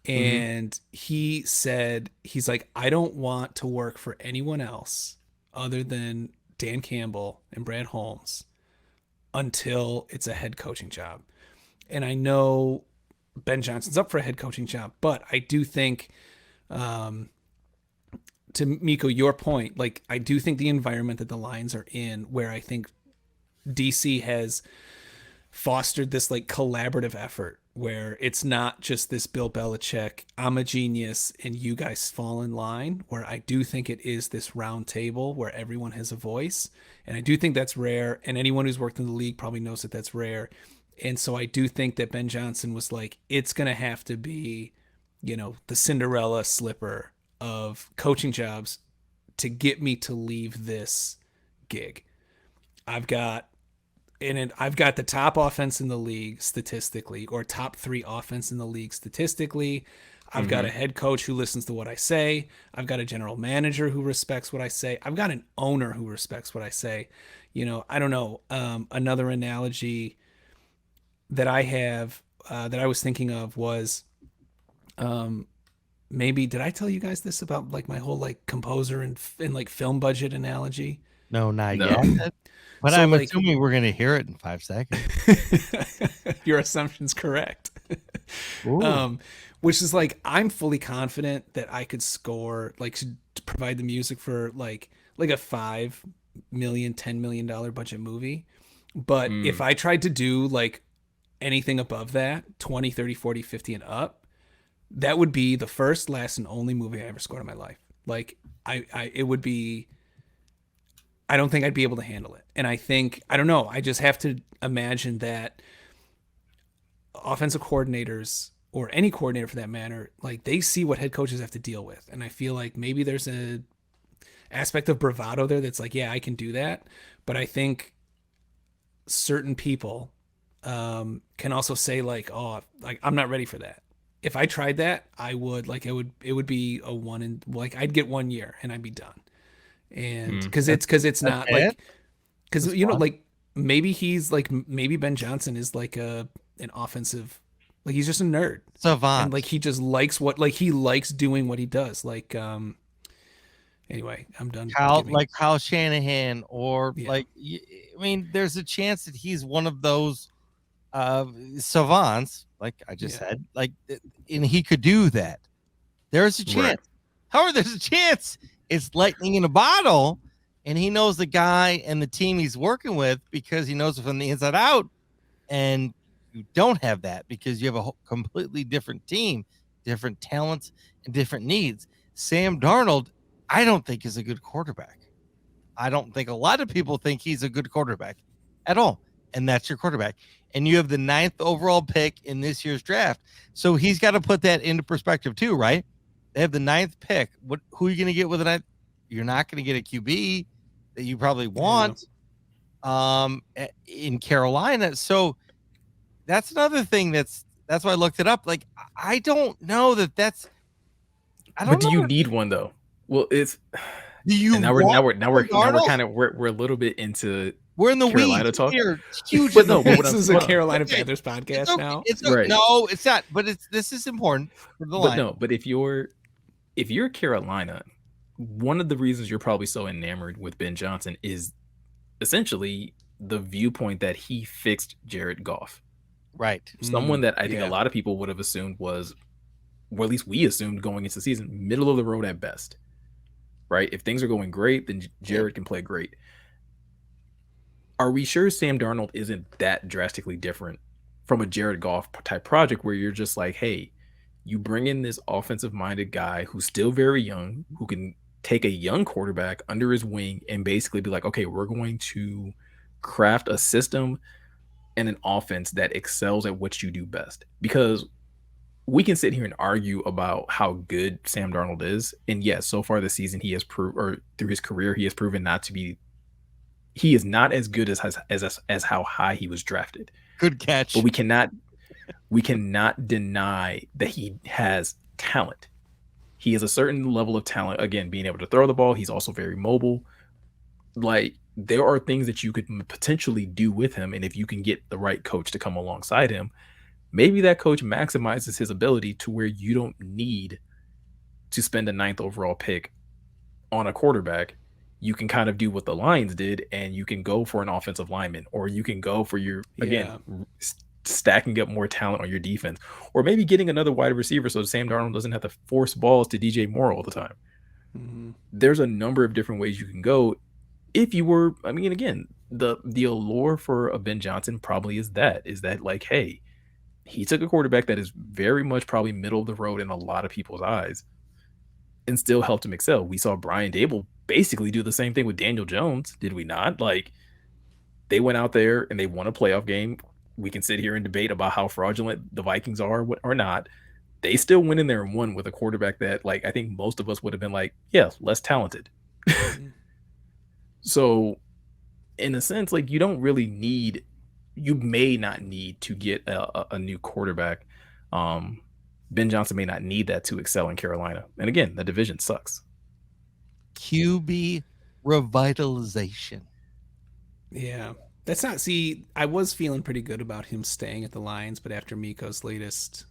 and he said he's like, I don't want to work for anyone else other than Dan Campbell and Brad Holmes until it's a head coaching job. And I know Ben Johnson's up for a head coaching job, but I do think, to Miko, your point, like I do think the environment that the Lions are in, where I think DC has fostered this like collaborative effort where it's not just this Bill Belichick, I'm a genius and you guys fall in line, where I do think it is this round table where everyone has a voice. And I do think that's rare. And anyone who's worked in the league probably knows that that's rare. And so I do think that Ben Johnson was like, it's going to have to be, you know, the Cinderella slipper of coaching jobs to get me to leave this gig. I've got the top offense in the league statistically, or top 3 offense in the league statistically. I've got a head coach who listens to what I say. I've got a general manager who respects what I say. I've got an owner who respects what I say. You know, I don't know. Another analogy that I have that I was thinking of was maybe, did I tell you guys this about like my whole like composer and like film budget analogy? No, not yet. But So, I'm like- assuming we're gonna hear it in 5 seconds. Your assumption's correct. Ooh. Which is like, I'm fully confident that I could score, like to provide the music for like a $5 million, $10 million budget movie. But if I tried to do like anything above that, 20, 30, 40, 50 and up, that would be the first, last, and only movie I ever scored in my life. Like it would be, I don't think I'd be able to handle it. And I think, I don't know, I just have to imagine that offensive coordinators, or any coordinator for that matter, like they see what head coaches have to deal with. And I feel like maybe there's a aspect of bravado there that's like, yeah, I can do that. But I think certain people can also say like, oh, like I'm not ready for that. If I tried that, I would like, it would be a one, and like I'd get 1 year and I'd be done. And because it's not like, because you know, like maybe Ben Johnson is like an offensive, like he's just a nerd Savant. and like he just likes he likes doing what he does. Like anyway, I'm done. Like Kyle Shanahan, or Yeah. like, I mean, there's a chance that he's one of those savants, like I just said, like, and he could do that. There's a chance. Right. However, there's a chance it's lightning in a bottle, and he knows the guy and the team he's working with because he knows it from the inside out, and you don't have that because you have a completely different team, different talents, and different needs. Sam Darnold, I don't think is a good quarterback. I don't think a lot of people think he's a good quarterback at all. And that's your quarterback. And you have the 9th overall pick in this year's draft. So he's got to put that into perspective too, right? They have the 9th pick. Who are you going to get with the 9th? You're not going to get a QB that you probably want in Carolina. So that's another thing that's why I looked it up. Like, I don't know that's. I don't But do know. you need one though? Well, it's Do you and want we're Darnold? kind of we're a little bit into We're in the Carolina weeds talk. here. Huge. But in the no, but what This I'm is a hold on. Carolina Okay. Panthers It's podcast okay. now. It's okay. Right. No, it's not. But this is important for the But line. no, but if you're Carolina, one of the reasons you're probably so enamored with Ben Johnson is essentially the viewpoint that he fixed Jared Goff. Right. Someone that I think a yeah. lot of people would have assumed was, or at least we assumed going into the season, middle of the road at best. Right? If things are going great, then Jared can play great. Are we sure Sam Darnold isn't that drastically different from a Jared Goff type project where you're just like, hey, you bring in this offensive minded guy who's still very young, who can take a young quarterback under his wing and basically be like, okay, we're going to craft a system and an offense that excels at what you do best. Because we can sit here and argue about how good Sam Darnold is. And yes, so far this season, he has proved, or through his career, he has proven not to be, he is not as good as how high he was drafted. Good catch. But we cannot deny that he has talent. He has a certain level of talent. Again, being able to throw the ball. He's also very mobile. Like, there are things that you could potentially do with him. And if you can get the right coach to come alongside him, maybe that coach maximizes his ability to where you don't need to spend a 9th overall pick on a quarterback. You can kind of do what the Lions did, and you can go for an offensive lineman, or you can go for your, again, stacking up more talent on your defense, or maybe getting another wide receiver so Sam Darnold doesn't have to force balls to DJ Moore all the time. Mm-hmm. There's a number of different ways you can go. If you were, I mean, again, the allure for a Ben Johnson probably is that like, hey, he took a quarterback that is very much probably middle of the road in a lot of people's eyes and still helped him excel. We saw Brian Dable basically do the same thing with Daniel Jones, did we not? Like, they went out there and they won a playoff game. We can sit here and debate about how fraudulent the Vikings are or not. They still went in there and won with a quarterback that, like, I think most of us would have been like, yeah, less talented. So, in a sense, like, you don't really need, you may not need to get a new quarterback. Ben Johnson may not need that to excel in Carolina. And again, the division sucks. QB revitalization. Yeah. That's not, see, I was feeling pretty good about him staying at the Lions, but after Miko's latest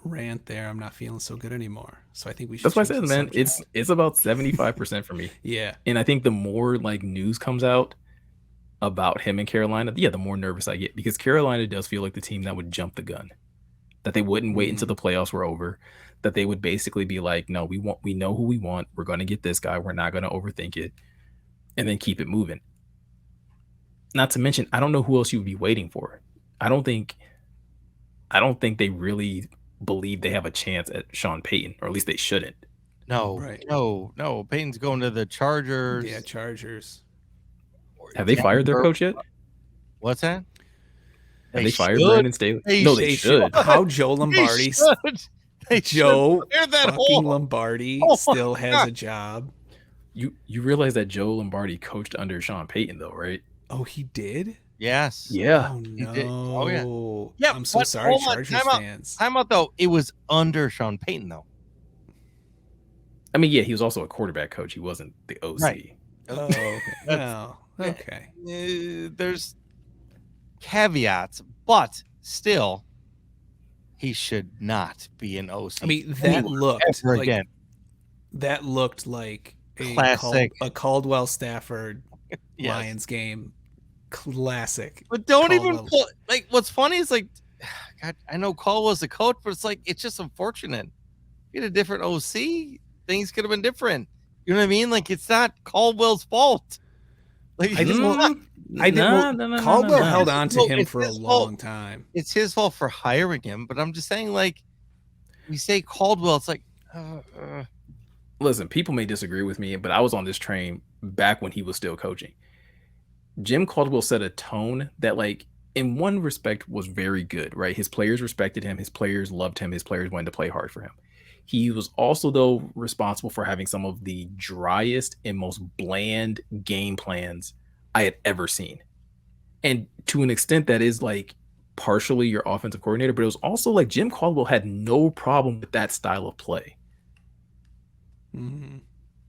rant there, I'm not feeling so good anymore. So I think we should. That's why I said, man, it's about 75% for me. Yeah. And I think the more like news comes out about him in Carolina, the more nervous I get, because Carolina does feel like the team that would jump the gun, that they wouldn't wait until the playoffs were over, that they would basically be like, no, we know who we want. We're going to get this guy. We're not going to overthink it, and then keep it moving. Not to mention, I don't know who else you would be waiting for. I don't think they really believe they have a chance at Sean Payton, or at least they shouldn't. No, Right. no. Payton's going to the Chargers. Yeah, Chargers. Have they fired their coach yet? What's that? Have they fired Brandon Staley? They should. How Joe Lombardi, Joe fucking Lombardi still has a job. You realize that Joe Lombardi coached under Sean Payton, though, right? Oh, he did? Yeah. Oh, no. did. Oh, yeah. I'm so sorry, Chargers fans. Time out, though. It was under Sean Payton, though. I mean, yeah, he was also a quarterback coach. He wasn't the OC. Right. Oh, okay. No. Okay. There's caveats, but still, he should not be an OC. I mean, that looked ever like again. That looked like Classic. a Caldwell Stafford Yes. Lions game. Classic. But don't Caldwell. even like. What's funny is like, God, I know Caldwell's the coach, but it's like it's just unfortunate. Get a different OC, things could have been different. You know what I mean? Like, it's not Caldwell's fault. Like, Caldwell held on to him It's for a his long fault. time. It's his fault for hiring him, but I'm just saying, like, we say Caldwell, it's like, Listen, people may disagree with me, but I was on this train back when he was still coaching. Jim Caldwell set a tone that, like, in one respect was very good, right? His players respected him. His players loved him. His players wanted to play hard for him. He was also, though, responsible for having some of the driest and most bland game plans I had ever seen. And to an extent, that is, like, partially your offensive coordinator, but it was also like Jim Caldwell had no problem with that style of play. Mm-hmm.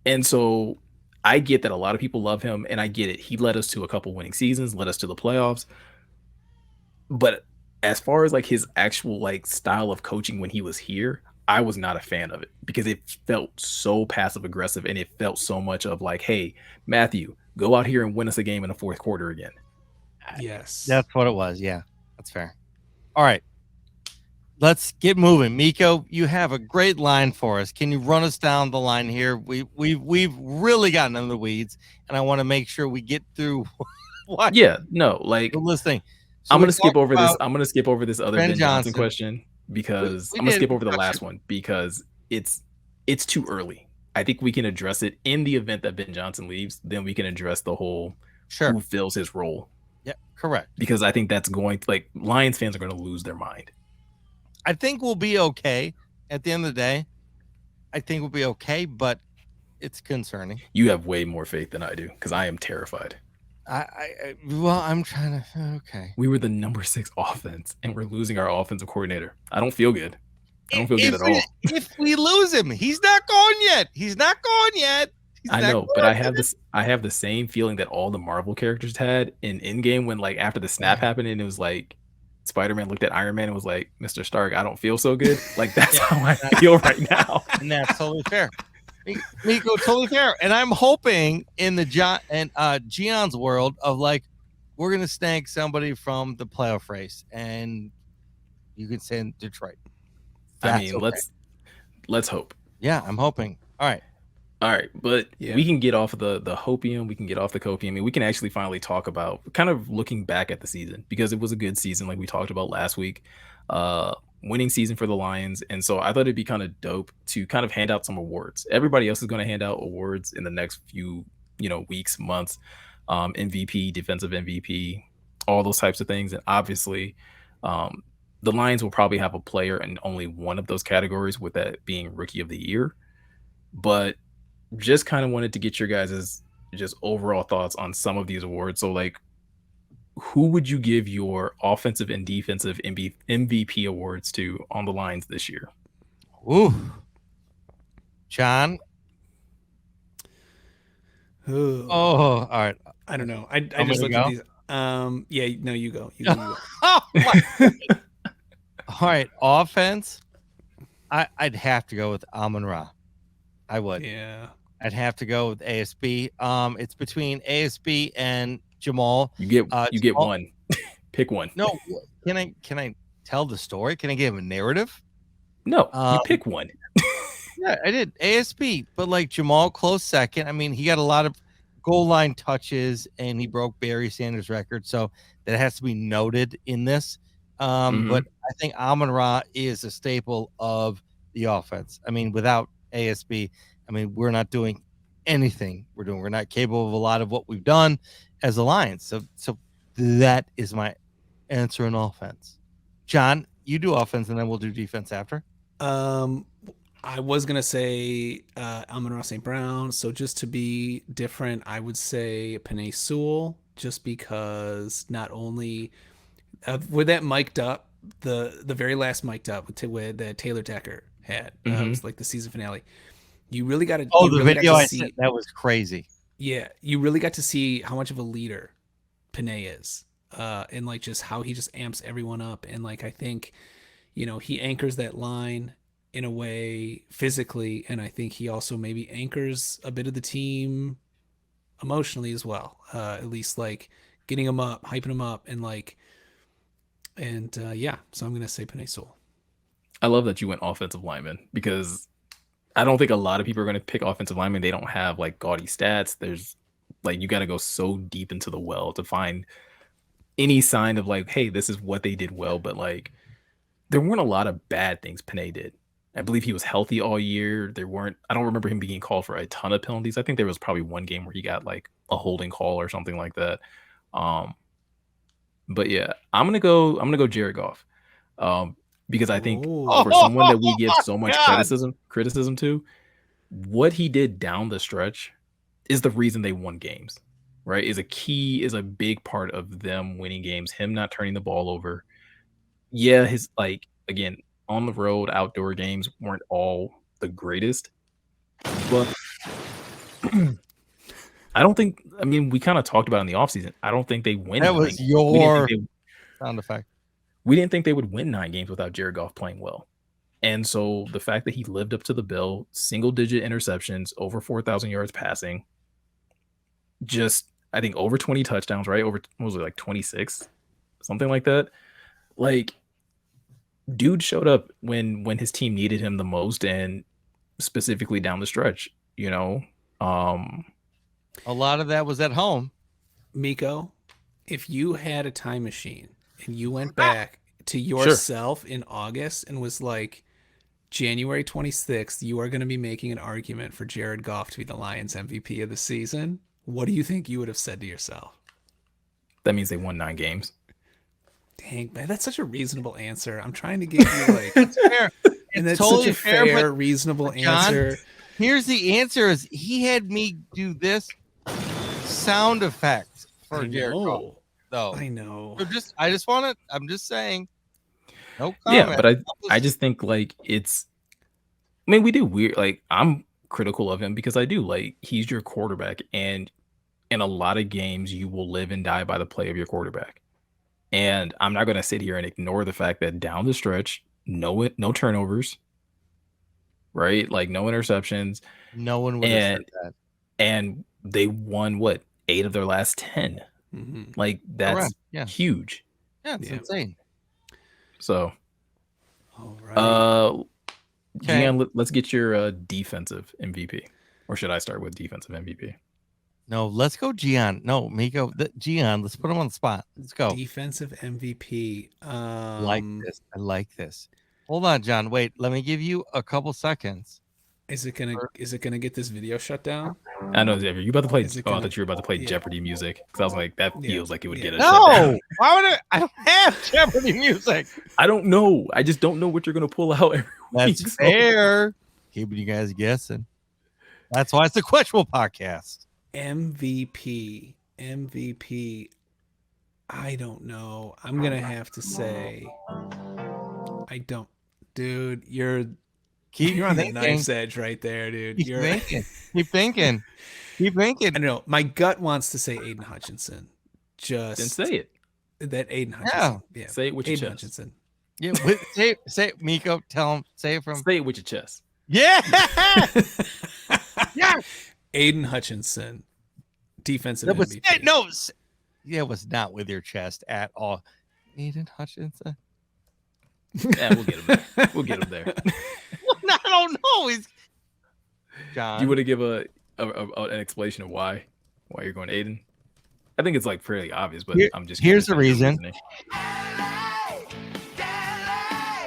And so I get that a lot of people love him, and I get it. He led us to a couple winning seasons, led us to the playoffs. But as far as like his actual like style of coaching when he was here, I was not a fan of it because it felt so passive aggressive and it felt so much of like, hey, Matthew, go out here and win us a game in the fourth quarter again. Yes. That's what it was. Yeah, that's fair. All right. Let's get moving. Miko, you have a great line for us. Can you run us down the line here? We've really gotten into the weeds, and I want to make sure we get through what Yeah, no, like we're listening. So I'm we gonna skip talked over this. about I'm gonna skip over this other Ben Ben Johnson Johnson. question because We I'm gonna did. skip We over the touched last it. one because it's too early. I think we can address it in the event that Ben Johnson leaves. Then we can address the whole Sure. who fills his role. Yeah, correct. Because I think that's going to like Lions fans are going to lose their mind. I think we'll be okay at the end of the day. I think we'll be okay, but it's concerning. You have way more faith than I do because I am terrified. Well, I'm trying to. Okay. We were the number 6 offense, and we're losing our offensive coordinator. I don't feel good. I don't feel good at all. If we lose him, he's not gone yet. He's not gone yet. I know, but I have the same feeling that all the Marvel characters had in Endgame when like after the snap happened and it was like Spider-Man looked at Iron Man and was like, Mr. Stark, I don't feel so good. Like that's how I feel right now. And that's totally fair. Miko, totally fair. And I'm hoping in the Gion's world of like, we're gonna snag somebody from the playoff race and you can send Detroit. I mean, let's hope. Yeah, I'm hoping. All right, but we can get off of the hopium, we can get off the copium, and we can actually finally talk about kind of looking back at the season because it was a good season, like we talked about last week. Winning season for the Lions, and so I thought it'd be kind of dope to kind of hand out some awards. Everybody else is going to hand out awards in the next few, weeks, months. MVP, defensive MVP, all those types of things, and obviously, the Lions will probably have a player in only one of those categories, with that being Rookie of the Year. But just kind of wanted to get your guys' just overall thoughts on some of these awards. So, like, who would you give your offensive and defensive MVP awards to on the Lions this year? Ooh, John. Ooh. Oh, all right. I don't know. I just looked at these. Yeah, no, you go. You go. All right, offense. I'd have to go with Amon-Ra. I would. Yeah. I'd have to go with ASB. It's between ASB and Jamal. You get one. Pick one. No, can I tell the story? Can I give a narrative? No, you pick one. Yeah, I did ASB, but like Jamal close second. I mean, he got a lot of goal line touches and he broke Barry Sanders' record, so that has to be noted in this. But I think Amon-Ra is a staple of the offense. I mean, without ASB, I mean, we're not doing anything we're doing. We're not capable of a lot of what we've done as a Lions. So that is my answer in offense. John, you do offense and then we'll do defense after. I was gonna say Amon-Ra St. Brown. So just to be different, I would say Penei Sewell, just because not only with that mic'd up, the very last mic'd up with that Taylor Decker had, it was like the season finale. You really got to. Oh, the video I sent, that was crazy. Yeah, you really got to see how much of a leader Penei is, and like just how he just amps everyone up, and like I think, he anchors that line in a way physically, and I think he also maybe anchors a bit of the team emotionally as well. At least like getting them up, hyping them up, and like, yeah. So I'm gonna say Penei Sewell. I love that you went offensive lineman because I don't think a lot of people are going to pick offensive linemen. They don't have like gaudy stats. There's like, you got to go so deep into the well to find any sign of like, hey, this is what they did well. But like, there weren't a lot of bad things Penei did. I believe he was healthy all year. I don't remember him being called for a ton of penalties. I think there was probably one game where he got like a holding call or something like that. But yeah, I'm going to go Jared Goff. Because I think for someone that we give so much criticism to, what he did down the stretch is the reason they won games, right? Is a big part of them winning games. Him not turning the ball over, Yeah, his again on the road outdoor games weren't all the greatest, but I don't think. I mean, we kind of talked about it in the offseason. I don't think they win That 9. was We didn't think your they. sound effect. We didn't think they would win 9 games without Jared Goff playing well. And so the fact that he lived up to the bill, single digit interceptions, over 4,000 yards passing, just I think over 20 touchdowns, right? Over what was it like 26, something like that. Like, dude showed up when his team needed him the most, and specifically down the stretch. You know, um, A lot of that was at home. Miko, if you had a time machine and you went back to yourself in August and was like, January 26th, you are going to be making an argument for Jared Goff to be the Lions MVP of the season, what do you think you would have said to yourself? that means they won 9 games. Dang, man, that's such a reasonable answer. I'm trying to give you like, It's fair. and It's that's such a fair, fair, but reasonable John, answer. here's the answer: is he had me do this sound effect for Jared Goff, though. I know. So I just want to. I'm just saying. No Yeah, comment. but I just think like it's. I mean, we do weird. Like I'm critical of him because I do like he's your quarterback, and in a lot of games you will live and die by the play of your quarterback. And I'm not going to sit here and ignore the fact that down the stretch, no turnovers, right? Like no interceptions, No one would have said that. and they won what 8 of their last 10. Mhm. Like that's Correct. Yeah. huge. Yeah, it's Yeah. insane. So, All right. Okay. Gian, let's get your defensive MVP, or should I start with defensive MVP? No, let's go, Gian. No, Miko, Gian. Let's put him on the spot. Let's go. Defensive MVP. Like this. I like this. Hold on, John. Wait, let me give you a couple seconds. Is it gonna get this video shut down? I know, Xavier, you about to play. Is it Oh, I gonna- thought you were about to play yeah. Jeopardy music because I was like, that Yeah. feels like it would Yeah. get it. shut down. No, why would I don't have Jeopardy music. I don't know. I just don't know what you're gonna pull out every That's week. so- fair. Keeping you guys guessing. That's why it's a questionable podcast. MVP. I don't know. I'm gonna have to say, I don't, dude. You're on the thinking. knife's edge right there, dude. Keep You're. thinking. Keep thinking. Keep thinking. I don't know. My gut wants to say Aiden Hutchinson. Then Just say it. that Aiden Hutchinson. Yeah. Say it with your Aiden chest. Hutchinson. Yeah, say it, Miko. Tell him. Say it from. Say it with your chest. Yeah. Yeah. Aiden Hutchinson, defensive That was, MVP. no, yeah, it was not with your chest at all. Aiden Hutchinson. Yeah, we'll get him there. We'll get him there. I don't know. He's John. Do you want to give an explanation of why you're going Aiden? I think it's like fairly obvious, but I'm just here's the curious reason. your reasoning.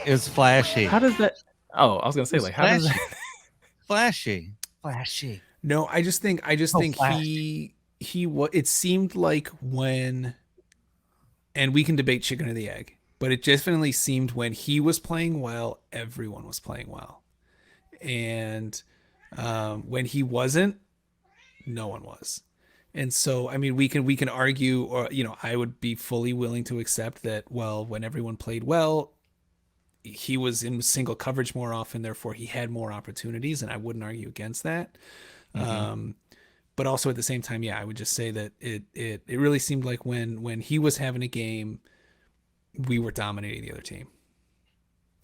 It was flashy. How does that? Oh, I was gonna say like how does that? Flashy. No, I just think flash. it seemed like when, and we can debate chicken or the egg, but it definitely seemed when he was playing well, everyone was playing well. And when he wasn't, no one was. And so, I mean, we can argue, or, I would be fully willing to accept that, well, when everyone played well, he was in single coverage more often, therefore he had more opportunities, and I wouldn't argue against that. But also at the same time, yeah, I would just say that it really seemed like when he was having a game, we were dominating the other team,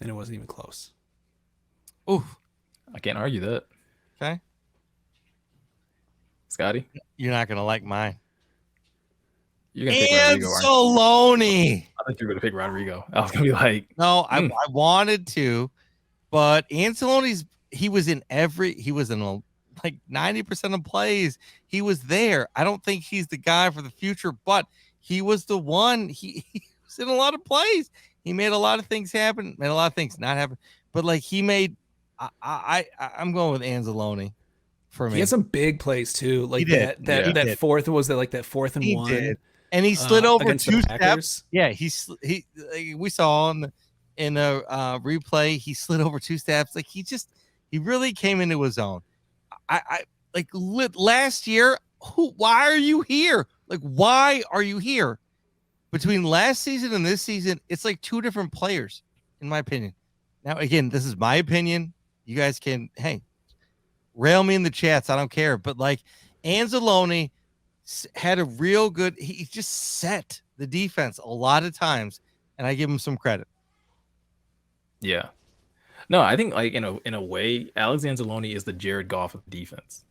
and it wasn't even close. Ooh. I can't argue that. Okay. Scotty, You're not gonna like mine. you're gonna pick Rodrigo. aren't you? Anzalone. I thought you were gonna pick Rodrigo. I was gonna be like, No, I wanted to, but Anzalone's he was in like 90% of plays. He was there. I don't think he's the guy for the future, but he was the one. He was in a lot of plays. He made a lot of things happen, made a lot of things not happen. But like he made, I'm going with Anzalone for me. He had some big plays too, like He did. that fourth that fourth and He one. did. And he slid over against the 2 Packers. steps. Yeah, he we saw in a replay, he slid over 2 steps. Like he really came into his own. I last year, why are you here? Like, why are you here? between last season and this season, it's like two different players, in my opinion. Now, again, this is my opinion. You guys can, hey, rail me in the chats. I don't care. But like Anzalone had a real good, he just set the defense a lot of times, and I give him some credit. Yeah. No, I think like in a way, Alex Anzalone is the Jared Goff of defense.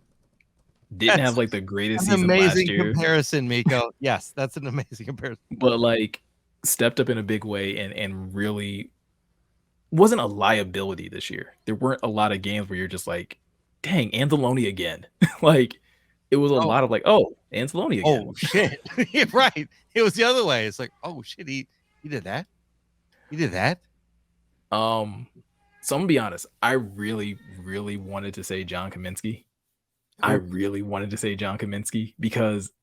Didn't have like the greatest An season last amazing year, comparison, Miko. Yes, that's an amazing comparison. but like stepped up in a big way and really wasn't a liability this year. There weren't a lot of games where you're just like, dang, Anzalone again. Like it was a lot of like, oh, Anzalone again. Oh shit. Yeah, right. It was the other way. It's like, oh shit, he did that. He did that. So I'm gonna be honest. I really, really wanted to say John Kaminsky. I really wanted to say John Kaminsky because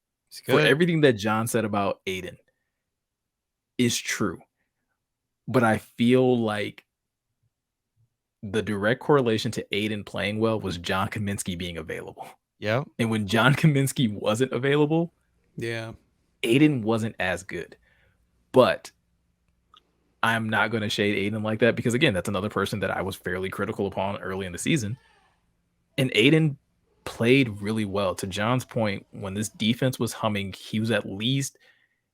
for everything that John said about Aiden is true. But I feel like the direct correlation to Aiden playing well was John Kaminsky being available. Yeah. And when John Kaminsky wasn't available, yeah, Aiden wasn't as good. But I'm not going to shade Aiden like that because, again, that's another person that I was fairly critical upon early in the season. And Aiden played really well. To John's point, when this defense was humming, he was at least,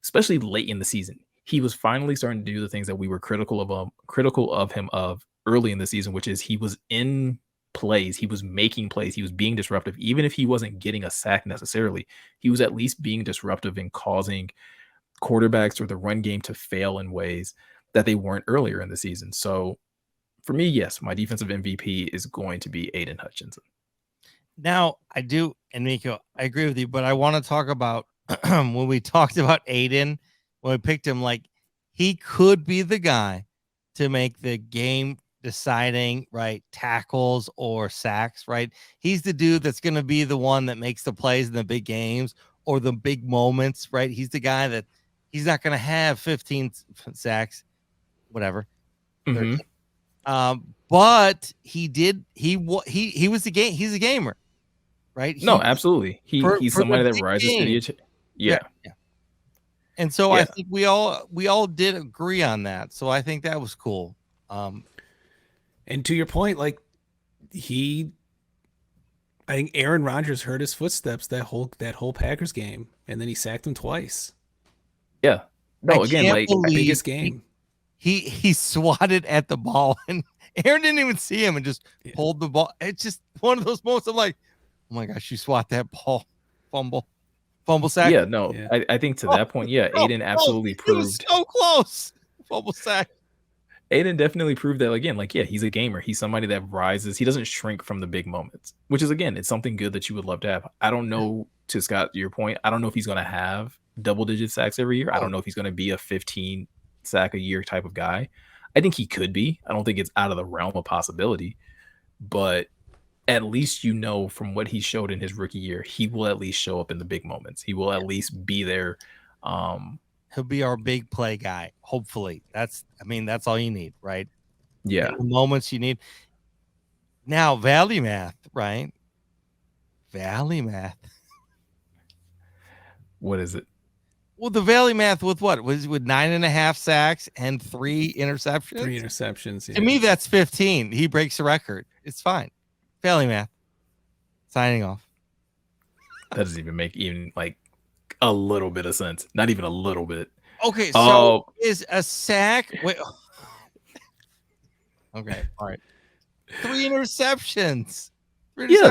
especially late in the season, he was finally starting to do the things that we were critical of him early in the season, which is he was in plays, he was making plays, he was being disruptive. Even if he wasn't getting a sack necessarily, he was at least being disruptive and causing quarterbacks or the run game to fail in ways that they weren't earlier in the season. So for me, yes, my defensive MVP is going to be Aiden Hutchinson. Now, I do, and Miko, I agree with you, but I want to talk about when we talked about Aiden, when we picked him, like he could be the guy to make the game deciding, right, tackles or sacks, right? He's the dude that's going to be the one that makes the plays in the big games or the big moments, right? He's the guy that he's not going to have 15 sacks, whatever. Mm-hmm. But he was the game. He's a gamer, right? No, absolutely. He's somebody that rises to the yeah. And so I think we all did agree on that. So I think that was cool. And to your point, like I think Aaron Rodgers heard his footsteps that whole Packers game, and then he sacked him twice. Yeah. No, again, like biggest game. He swatted at the ball and Aaron didn't even see him and just pulled the ball. It's just one of those moments of like, oh my gosh, you swat that ball, fumble sack. Yeah, no, I think to that point, Aiden absolutely proved. He was so close. Fumble sack. Aiden definitely proved that again. Like, yeah, he's a gamer. He's somebody that rises. He doesn't shrink from the big moments, which is again, it's something good that you would love to have. I don't know, to Scott, your point, I don't know if he's going to have double-digit sacks every year. I don't know if he's going to be a 15 sack a year type of guy. I think he could be. I don't think it's out of the realm of possibility, but at least from what he showed in his rookie year, he will at least show up in the big moments. He will at least be there. He'll be our big play guy. Hopefully, that's all you need, right? Yeah, the moments you need. Now, Valley Math, right? Valley Math. What is it? Well, the Valley Math with what? Was with 9.5 sacks and 3 interceptions? 3 interceptions. Yeah. To me, that's 15. He breaks the record. It's fine. Valley Math. Signing off. That doesn't even make like a little bit of sense. Not even a little bit. Okay, so is a sack... Wait. Okay, all right. 3 interceptions. Yeah,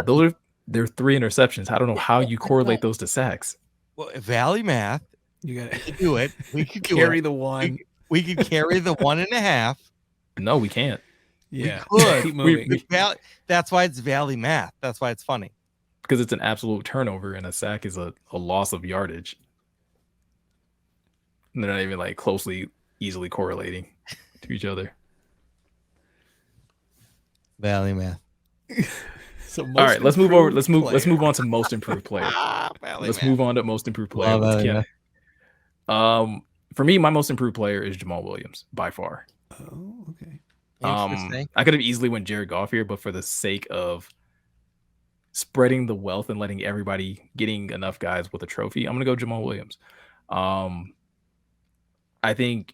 they're 3 interceptions. I don't know how you correlate those to sacks. Well, Valley Math, you gotta do it. We could carry the one. We could carry the 1.5. No, we can't. Yeah, we could. Keep moving. That's why it's Valley Math. That's why it's funny. Because it's an absolute turnover, and a sack is a loss of yardage. And they're not even like easily correlating to each other. Valley Math. So all right, let's move over. Let's move on to most improved player. Move on to most improved player. For me, my most improved player is Jamal Williams by far. Oh, okay. I could have easily went Jared Goff here, but for the sake of spreading the wealth and letting everybody getting enough guys with a trophy, I'm gonna go Jamal Williams. I think,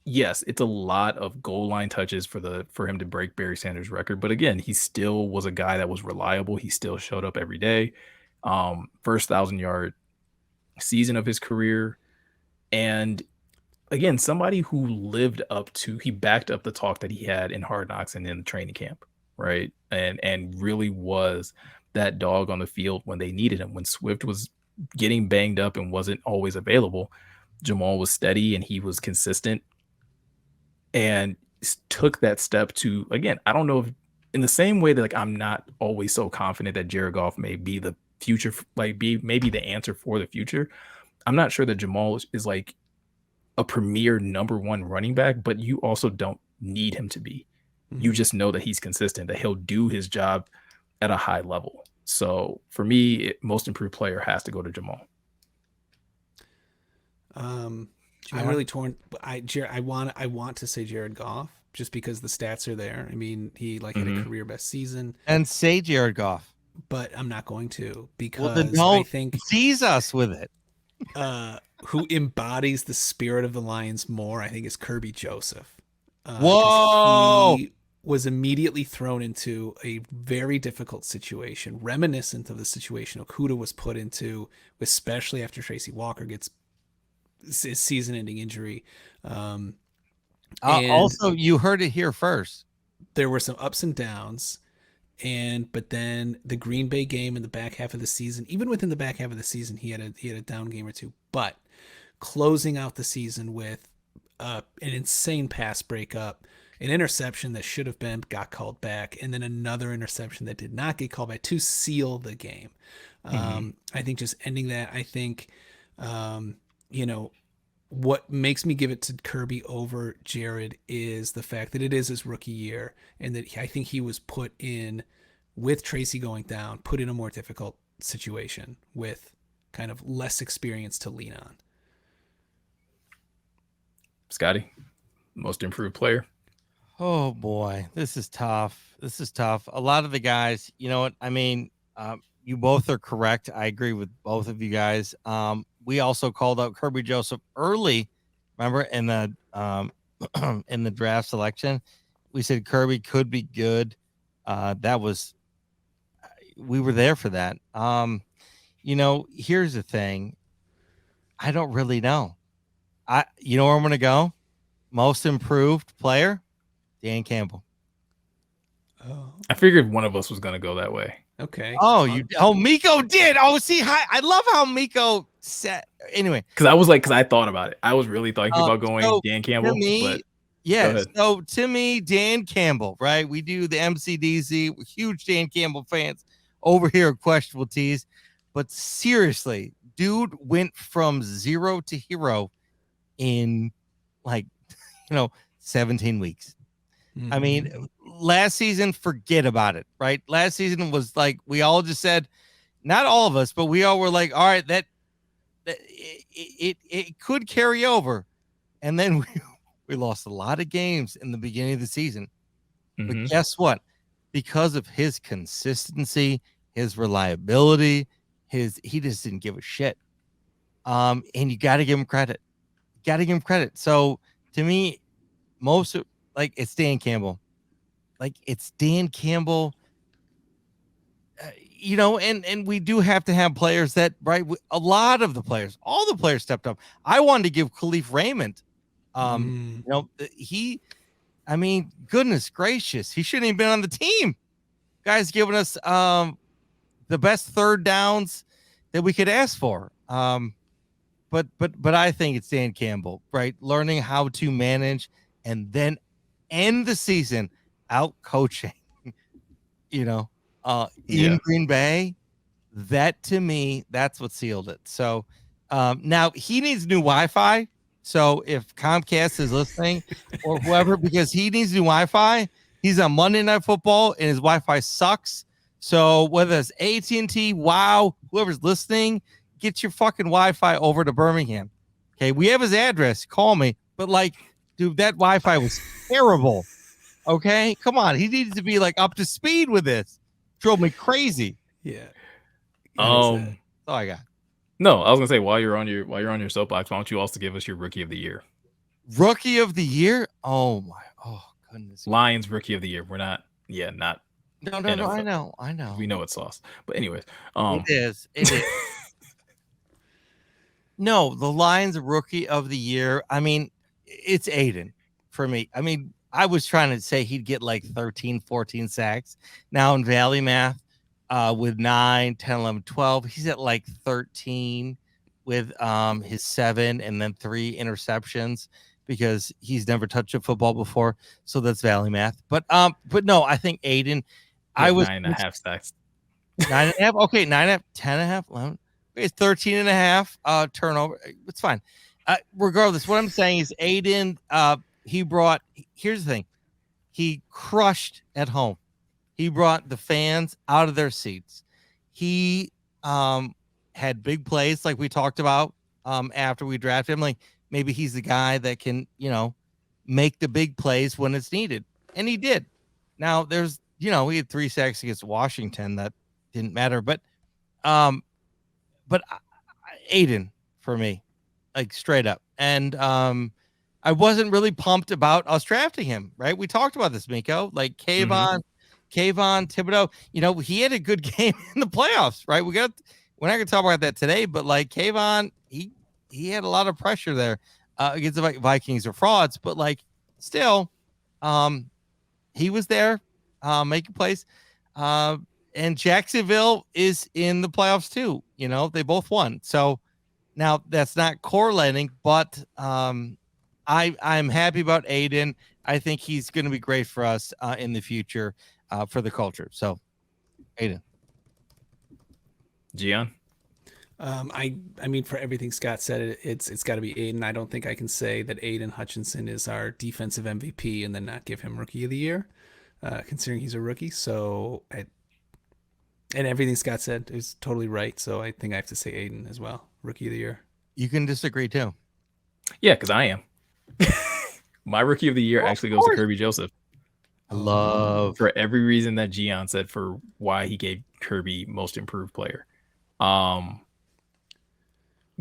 yes, it's a lot of goal line touches for him to break Barry Sanders' record. But again, he still was a guy that was reliable. He still showed up every day. First 1,000-yard season of his career. And again, somebody who he backed up the talk that he had in Hard Knocks and in the training camp, right? And really was that dog on the field when they needed him. When Swift was getting banged up and wasn't always available, Jamal was steady and he was consistent and took that step to, again, I don't know if in the same way that like I'm not always so confident that Jared Goff may be the future, like be maybe the answer for the future. I'm not sure that Jamal is like a premier number one running back, but you also don't need him to be. You just know that he's consistent, that he'll do his job at a high level. So for me, most improved player has to go to Jamal. I'm really torn. I want to say Jared Goff just because the stats are there. I mean, he like had a career best season. And say Jared Goff, but I'm not going to because well, then don't I think tease us with it. Who embodies the spirit of the Lions more, I think, is Kirby Joseph. Whoa! He was immediately thrown into a very difficult situation, reminiscent of the situation Okudah was put into, especially after Tracy Walker gets his season-ending injury. Also, you heard it here first. There were some ups and downs. But then the Green Bay game in the back half of the season, even within the back half of the season, he had a down game or two. But closing out the season with an insane pass breakup, an interception that should have got called back, and then another interception that did not get called back to seal the game. I think just ending that, I think, what makes me give it to Kirby over Jared is the fact that it is his rookie year and that I think he was put in, with Tracy going down, put in a more difficult situation with kind of less experience to lean on. Scotty, most improved player. Oh boy, this is tough. A lot of the guys, you know what? I mean, you both are correct. I agree with both of you guys. We also called out Kirby Joseph early. Remember in the in the draft selection, we said Kirby could be good. We were there for that. Here's the thing. I don't really know. You know where I'm going to go? Most improved player, Dan Campbell. Oh, I figured one of us was going to go that way. Okay. Miko did. Oh, see, I love how Miko said. Anyway, because I thought about it. I was really thinking about going Dan Campbell. So to me, Dan Campbell, right? We do the MCDZ. We're huge Dan Campbell fans over here at Questionable Tees. But seriously, dude went from zero to hero in 17 weeks. I mean, last season, forget about it, right? Last season was like, we all just said, not all of us, but we all were like, all right, that it could carry over. And then we lost a lot of games in the beginning of the season. But guess what? Because of his consistency, his reliability, he just didn't give a shit. And you got to give him credit. So to me, it's Dan Campbell. It's Dan Campbell. And we do have to have players that, right? A lot of the players, all the players stepped up. I wanted to give Khalif Raymond. Goodness gracious, he shouldn't even been on the team. Guy's giving us the best third downs that we could ask for. But I think it's Dan Campbell, right? Learning how to manage and then end the season out coaching, in Green Bay. That to me, that's what sealed it. So now he needs new Wi-Fi. So if Comcast is listening or whoever, because he needs new Wi-Fi, he's on Monday Night Football and his Wi-Fi sucks. So whether it's AT&T, Wow, whoever's listening, get your fucking Wi-Fi over to Birmingham. Okay, we have his address. Call me. But dude, that Wi-Fi was terrible. Okay, come on. He needs to be up to speed with this. Drove me crazy. Yeah. That's all I got. No, I was gonna say while you're on your soapbox, why don't you also give us your rookie of the year? Rookie of the year? Oh goodness. Lions rookie of the year. We're not, not No, NFL. I know. We know it's sauce. But anyways, It is. It is. No, the Lions rookie of the year. I mean, it's Aiden for me. I mean, I was trying to say he'd get like 13, 14 sacks. Now in Valley math, with 9, 10, 11, 12, he's at like 13 with his 7 and then 3 interceptions because he's never touched a football before. So that's Valley math. But no, I think Aiden, he I had was 9.5 sacks. 9.5. Okay, 9.5, 10.5, 11. It's 13.5 turnover. It's fine. Regardless, what I'm saying is Aiden, here's the thing. He crushed at home. He brought the fans out of their seats. He had big plays like we talked about after we drafted him. Like maybe he's the guy that can, make the big plays when it's needed. And he did. Now there's, he had 3 sacks against Washington that didn't matter, but Aiden for me, like straight up. And I wasn't really pumped about us drafting him, right? We talked about this, Miko. Like Kayvon Thibodeau, he had a good game in the playoffs, right? We're not gonna talk about that today, but like Kayvon, he had a lot of pressure there against the Vikings or frauds, but like still, he was there making plays. And Jacksonville is in the playoffs too. They both won. So now that's not correlating, but I'm happy about Aiden. I think he's going to be great for us in the future for the culture. So, Aiden. Gian? I mean, for everything Scott said, it's got to be Aiden. I don't think I can say that Aiden Hutchinson is our defensive MVP and then not give him Rookie of the Year, considering he's a rookie. So, and everything Scott said is totally right. So I think I have to say Aiden as well, Rookie of the Year. You can disagree too. Yeah, because I am. My Rookie of the Year actually goes to Kirby Joseph. I love for every reason that Gian said for why he gave Kirby Most Improved Player.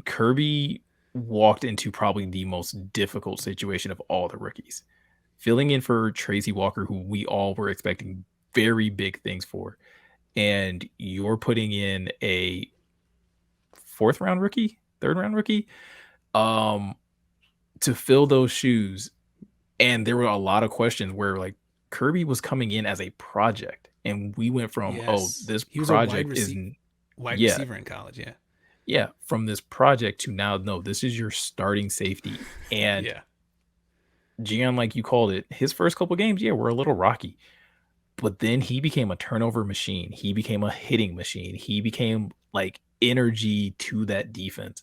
Kirby walked into probably the most difficult situation of all the rookies, filling in for Tracy Walker, who we all were expecting very big things for, and you're putting in a 4th round rookie, 3rd round rookie, to fill those shoes. And there were a lot of questions where like Kirby was coming in as a project, and we went from this he was project is wide receiver in college, from this project to now, no, this is your starting safety. And Gian, like you called it, his first couple games, were a little rocky, but then he became a turnover machine. He became a hitting machine. He became like energy to that defense.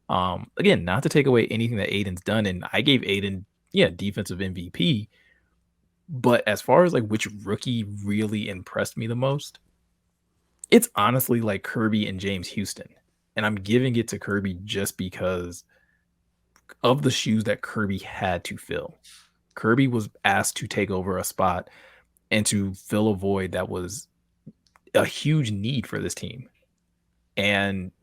Again, not to take away anything that Aiden's done, and I gave Aiden defensive MVP. But as far as like which rookie really impressed me the most, it's honestly like Kirby and James Houston. And I'm giving it to Kirby just because of the shoes that Kirby had to fill. Kirby was asked to take over a spot and to fill a void that was a huge need for this team. And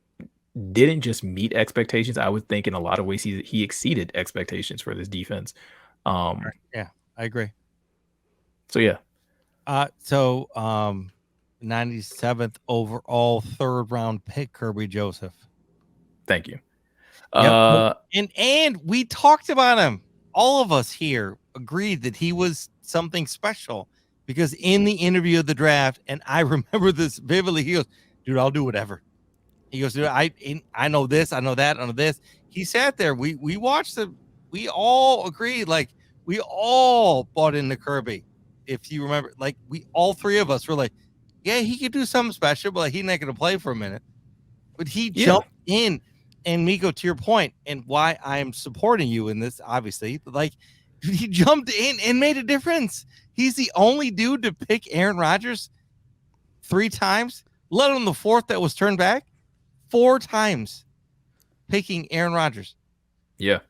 didn't just meet expectations. I would think in a lot of ways he exceeded expectations for this defense. Yeah, I agree. So yeah. 97th overall 3rd round pick, Kirby Joseph. Thank you. And we talked about him. All of us here agreed that he was something special because in the interview of the draft, and I remember this vividly, he goes, dude, I'll do whatever. He goes, dude, I know this, I know that, I know this. He sat there. We watched we all agreed, like we all bought into Kirby. If you remember, like all 3 of us were like, yeah, he could do something special, but like, he's not going to play for a minute. But he jumped in, and Miko, to your point, and why I'm supporting you in this, obviously, like he jumped in and made a difference. He's the only dude to pick Aaron Rodgers 3 times, let alone the 4th that was turned back. 4 times picking Aaron Rodgers. Yeah.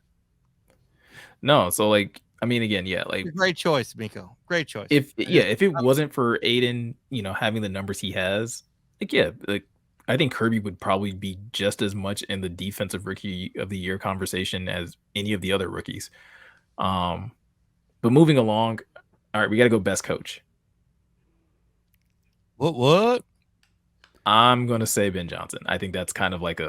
No, so like, I mean, again, like great choice, Miko. Great choice. If it wasn't for Aiden, having the numbers he has, like I think Kirby would probably be just as much in the defensive rookie of the year conversation as any of the other rookies. Um, but moving along, all right, we got to go best coach. What? I'm gonna say Ben Johnson. I think that's kind of like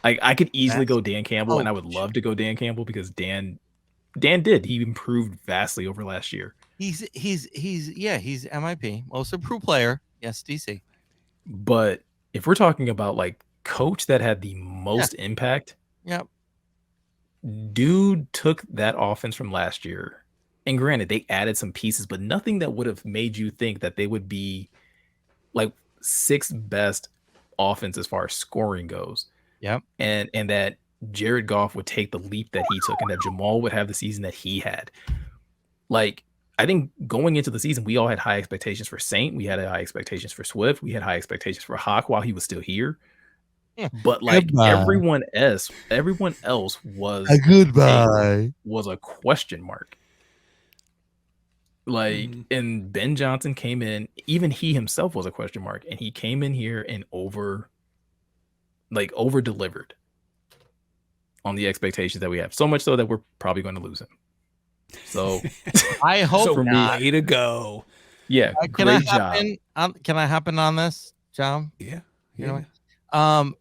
I could easily Best go Dan Campbell, and I would coach. love to go Dan Campbell because he improved vastly over last year. He's MIP, most improved player. Yes, DC. But if we're talking about like coach that had the most impact, Yep. dude took that offense from last year. And granted, they added some pieces, but nothing that would have made you think that they would be like sixth best offense as far as scoring goes. Yep. And that Jared Goff would take the leap that he took and that Jamal would have the season that he had. Like, I think going into the season, we all had high expectations for Saint. We had high expectations for Swift. We had high expectations for Hawk while he was still here. Yeah. But like Goodbye. everyone else was was a question mark. Like, and Ben Johnson came in, even he himself was a question mark, and he came in here and over delivered on the expectations that we have. So much so that we're probably going to lose him. So I hope so not. way to go. Yeah, Can great job. Can I hop in on this, John? Yeah. You know what?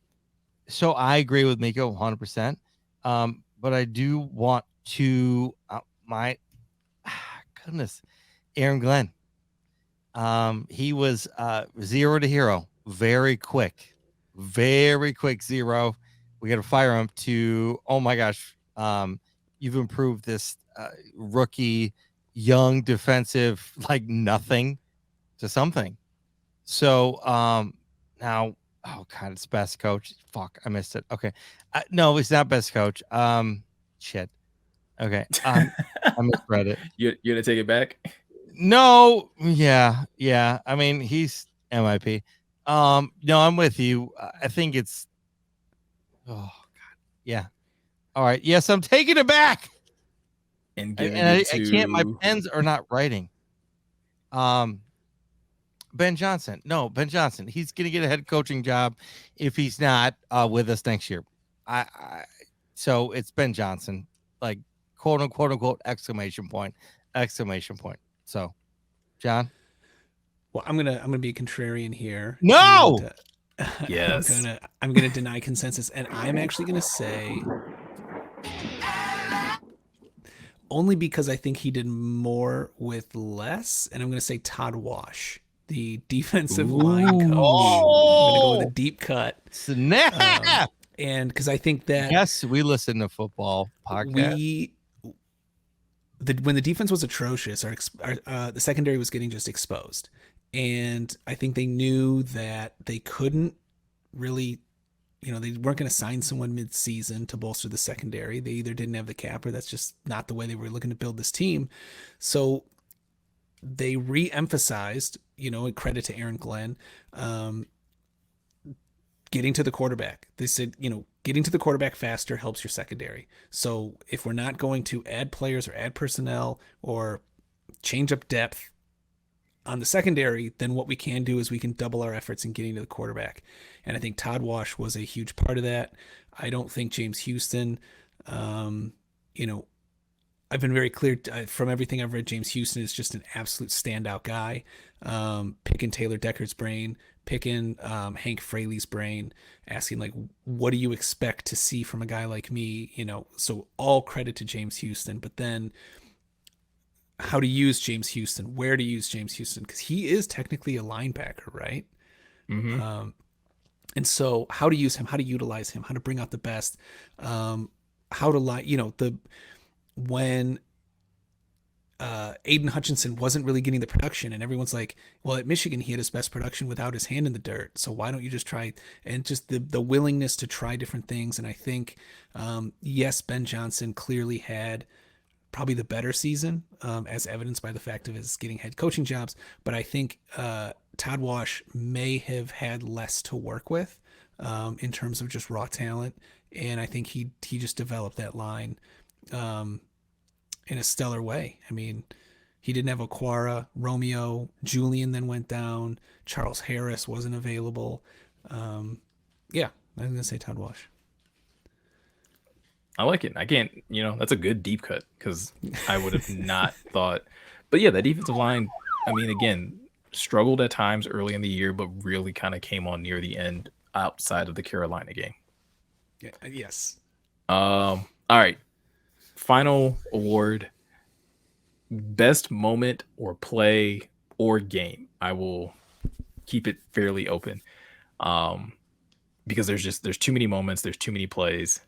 So I agree with Miko 100%. But I do want to goodness, Aaron Glenn. He was 0 to hero, very quick zero. We got to fire him to, oh my gosh, you've improved this rookie, young defensive, like nothing to something. So now, oh god, it's best coach. Fuck, I missed it. Okay, no, it's not best coach. Shit. Okay, I misread it. You're gonna take it back? No, yeah. I mean, he's MIP. No, I'm with you. I think it's. Oh god, yeah. All right, yes, I'm taking it back. And I can't. My pens are not writing. Ben Johnson. No, Ben Johnson. He's gonna get a head coaching job if he's not with us next year. So it's Ben Johnson, like quote unquote exclamation point. So, John. Well, I'm gonna be a contrarian here. No. And, yes. I'm gonna deny consensus, and I'm actually gonna say only because I think he did more with less, and I'm gonna say Todd Wash, the defensive line coach. I'm gonna go with a deep cut. Snap. And because I think that yes, we listen to football podcast. When the defense was atrocious, the secondary was getting just exposed, and I think they knew that they couldn't really, they weren't going to sign someone mid-season to bolster the secondary. They either didn't have the cap, or that's just not the way they were looking to build this team. So they re-emphasized, credit to Aaron Glenn, getting to the quarterback. They said, getting to the quarterback faster helps your secondary. So if we're not going to add players or add personnel or change up depth on the secondary, then what we can do is we can double our efforts in getting to the quarterback. And I think Todd Wash was a huge part of that. I don't think James Houston, I've been very clear from everything I've read, James Houston is just an absolute standout guy. Picking Taylor Decker's brain, picking Hank Fraley's brain, asking like, what do you expect to see from a guy like me? So all credit to James Houston, but then how to use James Houston, where to use James Houston, because he is technically a linebacker, right? Mm-hmm. And so how to use him, how to utilize him, how to bring out the best, how to when Aiden Hutchinson wasn't really getting the production, and everyone's like, well, at Michigan he had his best production without his hand in the dirt, so why don't you just try? And just the willingness to try different things. And I think yes, Ben Johnson clearly had probably the better season, as evidenced by the fact of his getting head coaching jobs, but I think Todd Wash may have had less to work with in terms of just raw talent, and I think he just developed that line in a stellar way. I mean, he didn't have Okwara, Romeo, Julian then went down, Charles Harris wasn't available. Yeah, I'm gonna say Todd Wash. I like it. I can't, that's a good deep cut because I would have not thought. But yeah, that defensive line, I mean, again, struggled at times early in the year, but really kind of came on near the end outside of the Carolina game. Yeah, yes. All right. Final award, best moment or play or game. I will keep it fairly open. Because there's too many moments, there's too many plays.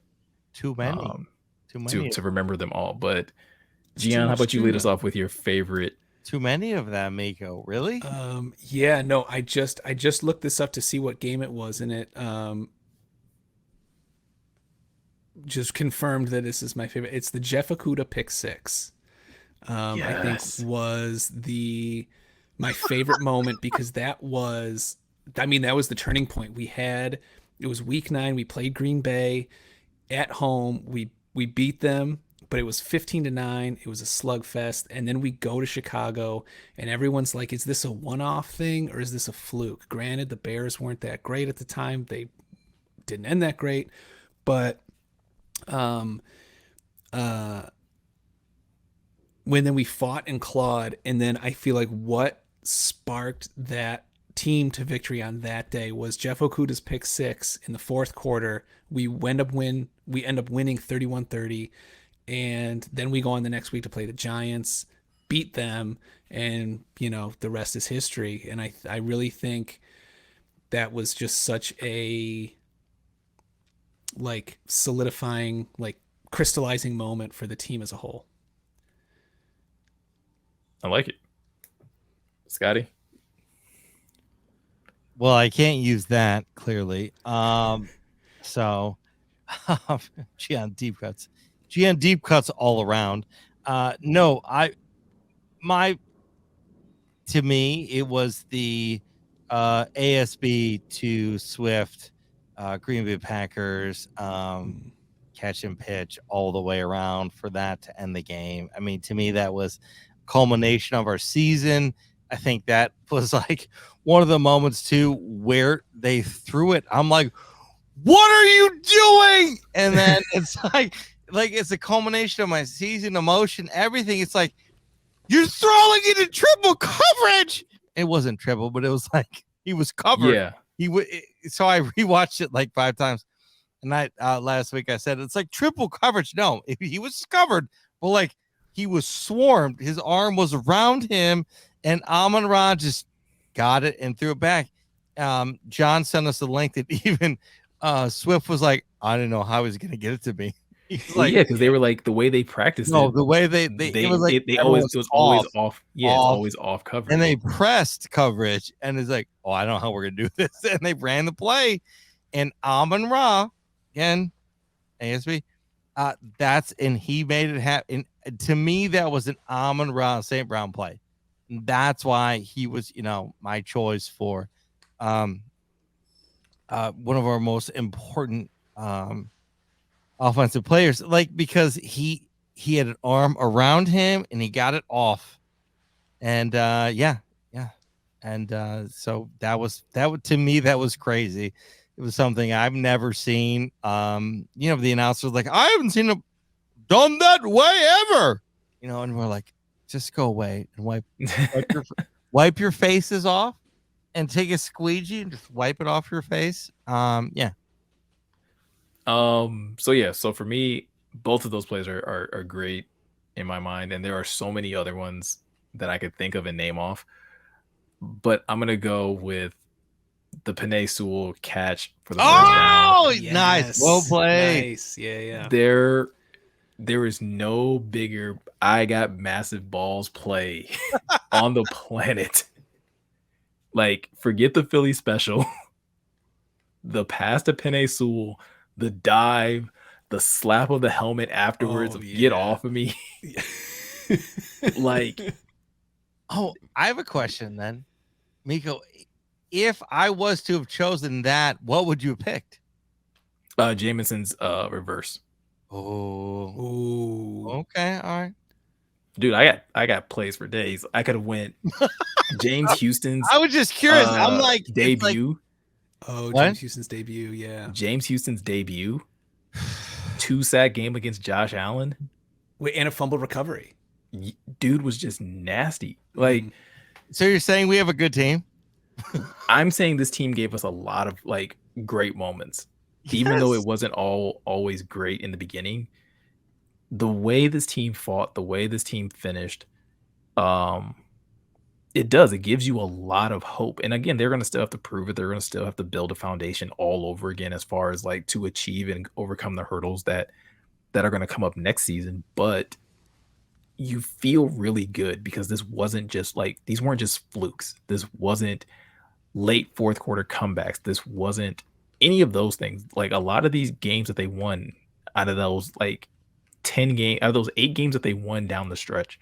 Too many. Too many. To remember them all. But It's too Gian, how much about you lead us tuna. off with your favorite? Too many of them, Miko. Really? Yeah, no, I just looked this up to see what game it was, and it just confirmed that this is my favorite. It's the Jeff Okudah pick six. I think was my favorite moment because that was the turning point. It was week 9. We played Green Bay at home. We beat them, but it was 15-9. It was a slugfest. And then we go to Chicago and everyone's like, is this a one-off thing or is this a fluke? Granted, the Bears weren't that great at the time. They didn't end that great, but when then we fought and clawed, and then I feel like what sparked that team to victory on that day was Jeff Okudah's pick six in the fourth quarter. We end up winning 31-30, and then we go on the next week to play the Giants, beat them, and the rest is history. And I really think that was just such a solidifying, crystallizing moment for the team as a whole. I like it. Scotty? Well, I can't use that clearly. So Gian deep cuts. Gian deep cuts all around. No, to me, it was the ASB to Swift, Green Bay Packers, catch and pitch all the way around for that to end the game. I mean, to me, that was culmination of our season. I think that was one of the moments too where they threw it. I'm like, what are you doing? And then it's like it's a culmination of my season, emotion, everything. It's like, you're throwing it in triple coverage. It wasn't triple, but it was he was covered. Yeah. So I rewatched it 5 times. And last week I said it's like triple coverage. No, he was covered, but he was swarmed. His arm was around him, and Amon-Ra just got it and threw it back. John sent us a link that even Swift was like, I didn't know how he was going to get it to me. Because they were the way they practiced. No, the way it was always off. Yeah, it's always off coverage. And they pressed coverage, and it's like, oh, I don't know how we're gonna do this. And they ran the play, and Amon-Ra again, ASB. And he made it happen. To me, that was an Amon-Ra St. Brown play. And that's why he was, my choice for one of our most important offensive players, because he had an arm around him and he got it off. And so to me, that was crazy. It was something I've never seen. The announcer was like, I haven't seen him done that way ever. And we're like, just go away and wipe your faces off and take a squeegee and just wipe it off your face. So for me, both of those plays are great in my mind, and there are so many other ones that I could think of and name off. But I'm gonna go with the Penei Sewell catch for the first round. Oh, yes. Nice. Well played. Nice. Yeah. There is no bigger I got massive balls play on the planet. Forget the Philly special. The pass to Penei Sewell, the dive, the slap of the helmet afterwards, get off of me. Oh, I have a question then. Miko, if I was to have chosen that, what would you have picked? Jameson's reverse. Oh, okay, all right, dude. I got plays for days. I could have went James Houston's. I was just curious. I'm debut. Oh, What? James Houston's debut. Yeah. James Houston's debut, 2-sack game against Josh Allen. Wait, and a fumble recovery. Dude was just nasty. Like, So you're saying we have a good team? I'm saying this team gave us a lot of like great moments, even though it wasn't always great in the beginning. The way this team fought, the way this team finished, it gives you a lot of hope. And again, they're going to still have to prove it. They're going to still have to build a foundation all over again as far as like to achieve and overcome the hurdles that are going to come up next season. But you feel really good because this wasn't just like, these weren't just flukes. This wasn't late fourth quarter comebacks. This wasn't any of those things. Like a lot of these games that they won out of those like 10 games, out of those 8 games that they won down the stretch,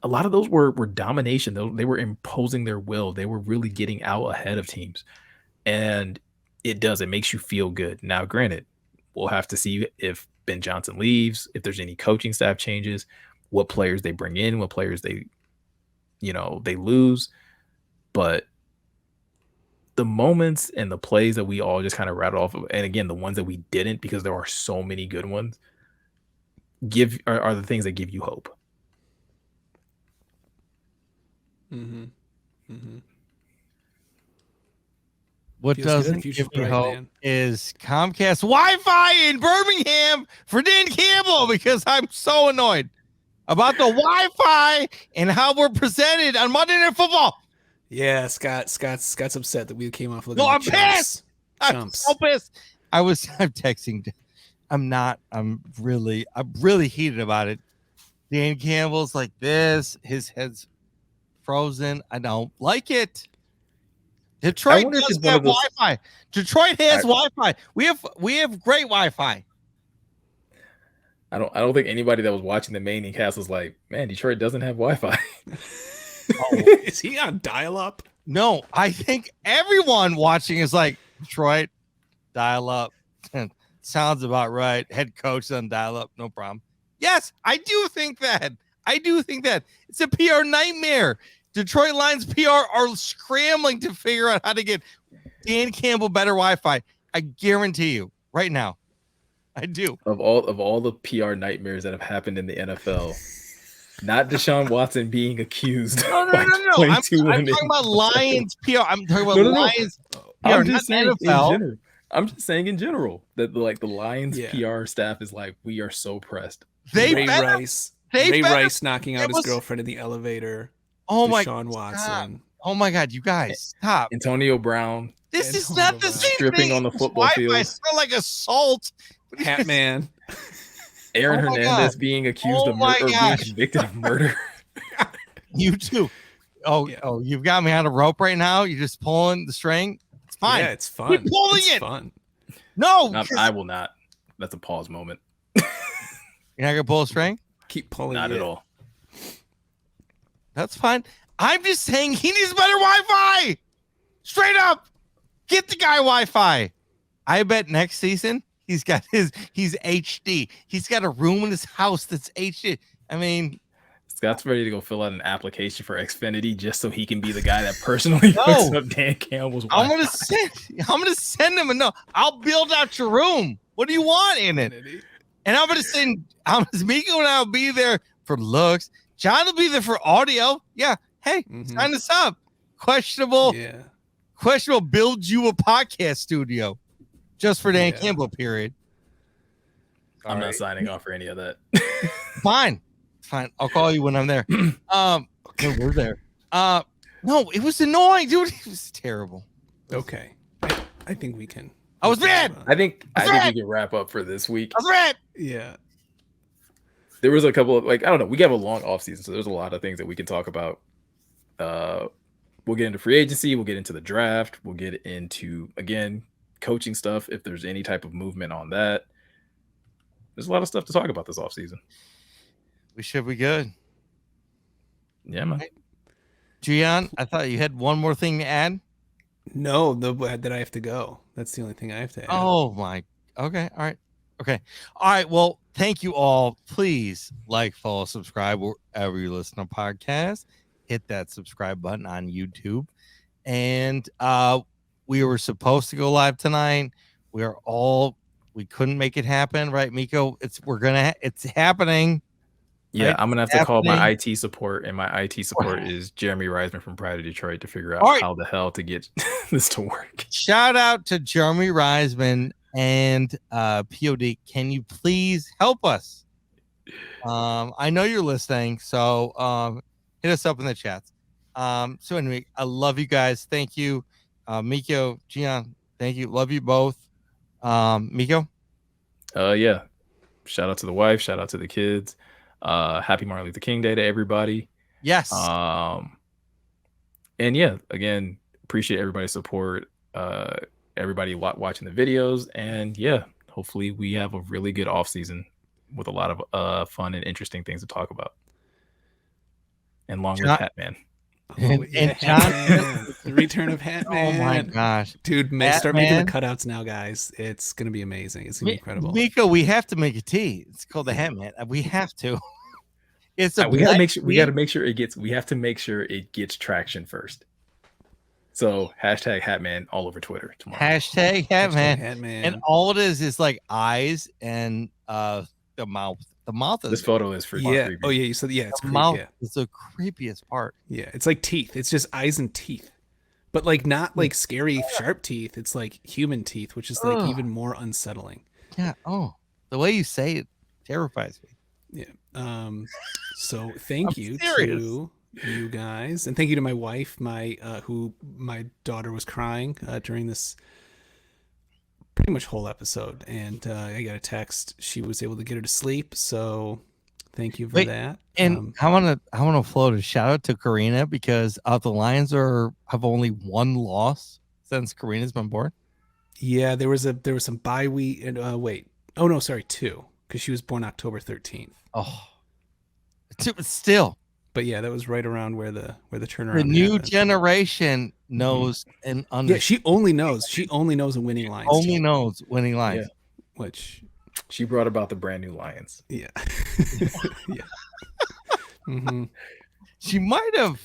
a lot of those were domination. They were imposing their will. They were really getting out ahead of teams. And it makes you feel good. Now, granted, we'll have to see if Ben Johnson leaves, if there's any coaching staff changes, what players they bring in, what players they lose. But the moments and the plays that we all just kind of rattled off of, and again, the ones that we didn't, because there are so many good ones, are the things that give you hope. What Feels good. doesn't Future's give me bright, hope man. is Comcast Wi-Fi in Birmingham for Dan Campbell, because I'm so annoyed about the Wi-Fi and how we're presented on Monday Night Football. Yeah, Scott's upset that we came off looking No, like I'm pissed. I'm chumps. so pissed. I'm texting. I'm really heated about it. Dan Campbell's like this. His head's frozen. I don't like it. Detroit wonder if does it's one have of those- Wi-Fi. Detroit has Wi-Fi. We have great Wi-Fi. I don't think anybody that was watching the main cast was like, man, Detroit doesn't have Wi-Fi. Is he on dial-up? No, I think everyone watching is like, Detroit, dial up. Sounds about right. Head coach on dial up, no problem. Yes, I do think that. It's a PR nightmare. Detroit Lions PR are scrambling to figure out how to get Dan Campbell better Wi-Fi. I guarantee you right now. I do. Of all the PR nightmares that have happened in the NFL, not Deshaun Watson being accused. No. I'm talking about Lions PR. I'm talking about Lions PR, I'm just saying not in NFL. general. I'm just saying in general that the Lions Yeah. PR staff is like, we are so pressed. Ray Rice knocking out his was- girlfriend in the elevator. Oh my Deshaun Watson. God. Oh my God, you guys, stop. Antonio Brown This is Antonio not the Brown. same stripping thing. on the football Wi-Fi field. smell like assault. Hat Man. Aaron Oh my Hernandez God. being accused Oh of my murder or being gosh. convicted of murder. You too. Oh, Yeah. You've got me on a rope right now. You're just pulling the string. It's fine. Yeah, it's fun. Keep pulling It's it. fun. No, I will not. That's a pause moment. you're not gonna pull a string. Keep pulling Not it. at all. That's fine. I'm just saying he needs better Wi-Fi. Straight up, get the guy Wi-Fi. I bet next season he's HD. He's got a room in his house that's HD. I mean, Scott's ready to go fill out an application for Xfinity just so he can be the guy that personally No. hooks up Dan Campbell's I'm Wi-Fi. gonna send him a note. I'll build out your room. What do you want in it? And I'm gonna send. Miko and I'll be there for looks. John will be there for audio. Yeah. Hey, Mhm. sign us up. Questionable. Yeah. Questionable. Build you a podcast studio just for Dan Yeah. Campbell. Period. I'm All not right. signing off for any of that. Fine. I'll call you when I'm there. No, we're there. No, it was annoying, dude. It was terrible. Okay. I think we can. I was mad. I think Right. we can wrap up for this week. I was red. Yeah. There was a couple of I don't know. We have a long off season, so there's a lot of things that we can talk about. We'll get into free agency. We'll get into the draft. We'll get into again coaching stuff if there's any type of movement on that. There's a lot of stuff to talk about this off season. We should be good. Yeah, man. Gian, I thought you had one more thing to add. No, that I have to go. That's the only thing I have to add. Oh my. Okay. All right. Okay. All right. Well, thank you all. Please like, follow, subscribe wherever you listen to podcasts. Hit that subscribe button on YouTube. And We were supposed to go live tonight. We couldn't make it happen, right, Miko? It's happening. Yeah, right? I'm gonna have to call my IT support, and my IT support is Jeremy Reisman from Pride of Detroit to figure out how the hell to get this to work. Shout out to Jeremy Reisman and POD. Can you please help us? I know you're listening, so hit us up in the chats. So anyway, I love you guys. Thank you, Miko, Gian. Thank you. Love you both. Miko. Yeah. Shout out to the wife. Shout out to the kids. Happy Martin Luther King Day to everybody. Yes. And yeah, again, appreciate everybody's support. Everybody watching the videos, and yeah, hopefully we have a really good off season with a lot of fun and interesting things to talk about. And long live Hatman. And Hatman, the return of Hatman. Oh my gosh, dude! Start making the cutouts now, guys. It's gonna be amazing. It's gonna be incredible. Miko, we have to make a tea. It's called the Hatman. We have to. We gotta make sure. We gotta make sure it gets. We have to make sure it gets traction first. So hashtag Hatman all over Twitter tomorrow. Hashtag Hatman. And all it is like eyes and the mouth. The mouth is this photo is for yeah. creepy. Oh yeah, you said yeah. It's the mouth. Yeah. It's the creepiest part. Yeah, it's like teeth. It's just eyes and teeth, but like not like scary sharp teeth. It's like human teeth, which is like even more unsettling. Yeah. Oh, the way you say it terrifies me. Yeah. So thank you to you guys, and thank you to my wife, who my daughter was crying during this pretty much whole episode, and I got a text. She was able to get her to sleep, so thank you for that. And I want to float a shout out to Karina, because the Lions have only one loss since Karina's been born. Yeah, there was some bye week. Oh no, sorry, 2, because she was born October 13th. Oh, still. But yeah, that was right around where the turnaround. The new happened. Generation knows and understands. Yeah, she only knows a winning Lions. Only knows winning Lions. Yeah. Which she brought about the brand new Lions. Yeah. Yeah. Mm-hmm. She might have.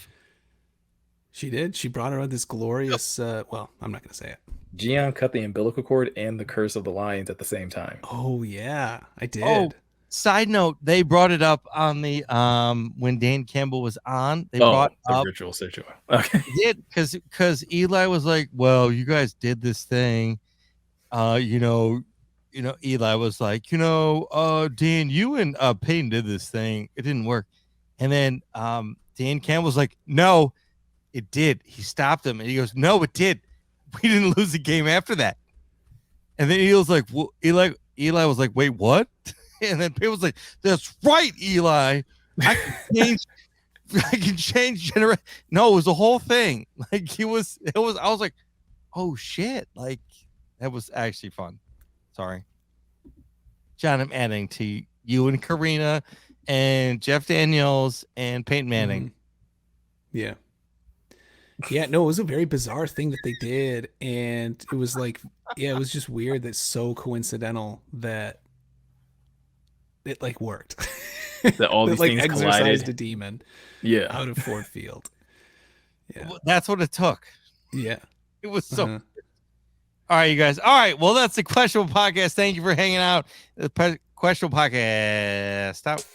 She did. She brought her this glorious. Well, I'm not going to say it. Gian cut the umbilical cord and the curse of the Lions at the same time. Oh yeah, I did. Oh, side note, they brought it up on the when Dan Campbell was on. They brought up ritual situation. Okay. Did because Eli was like, well, you guys did this thing. Eli was like, Dan, you and Peyton did this thing. It didn't work. And then Dan Campbell was like, no, it did. He stopped him and he goes, no, it did. We didn't lose the game after that. And then he was like, well, Eli was like, wait, what? And then Peyton was like, that's right, Eli. I can change generation. No, it was the whole thing. Like I was like, oh shit. Like that was actually fun. Sorry. John, I'm adding to you and Karina and Jeff Daniels and Peyton Manning. Yeah. Yeah, no, it was a very bizarre thing that they did. And it was like, yeah, it was just weird that's so coincidental that it like worked. That all these things collided. A demon out of Ford Field. Yeah. Well, that's what it took. Yeah. It was so All right, you guys. All right. Well, that's the Questionable Podcast. Thank you for hanging out. The Questionable Podcast out.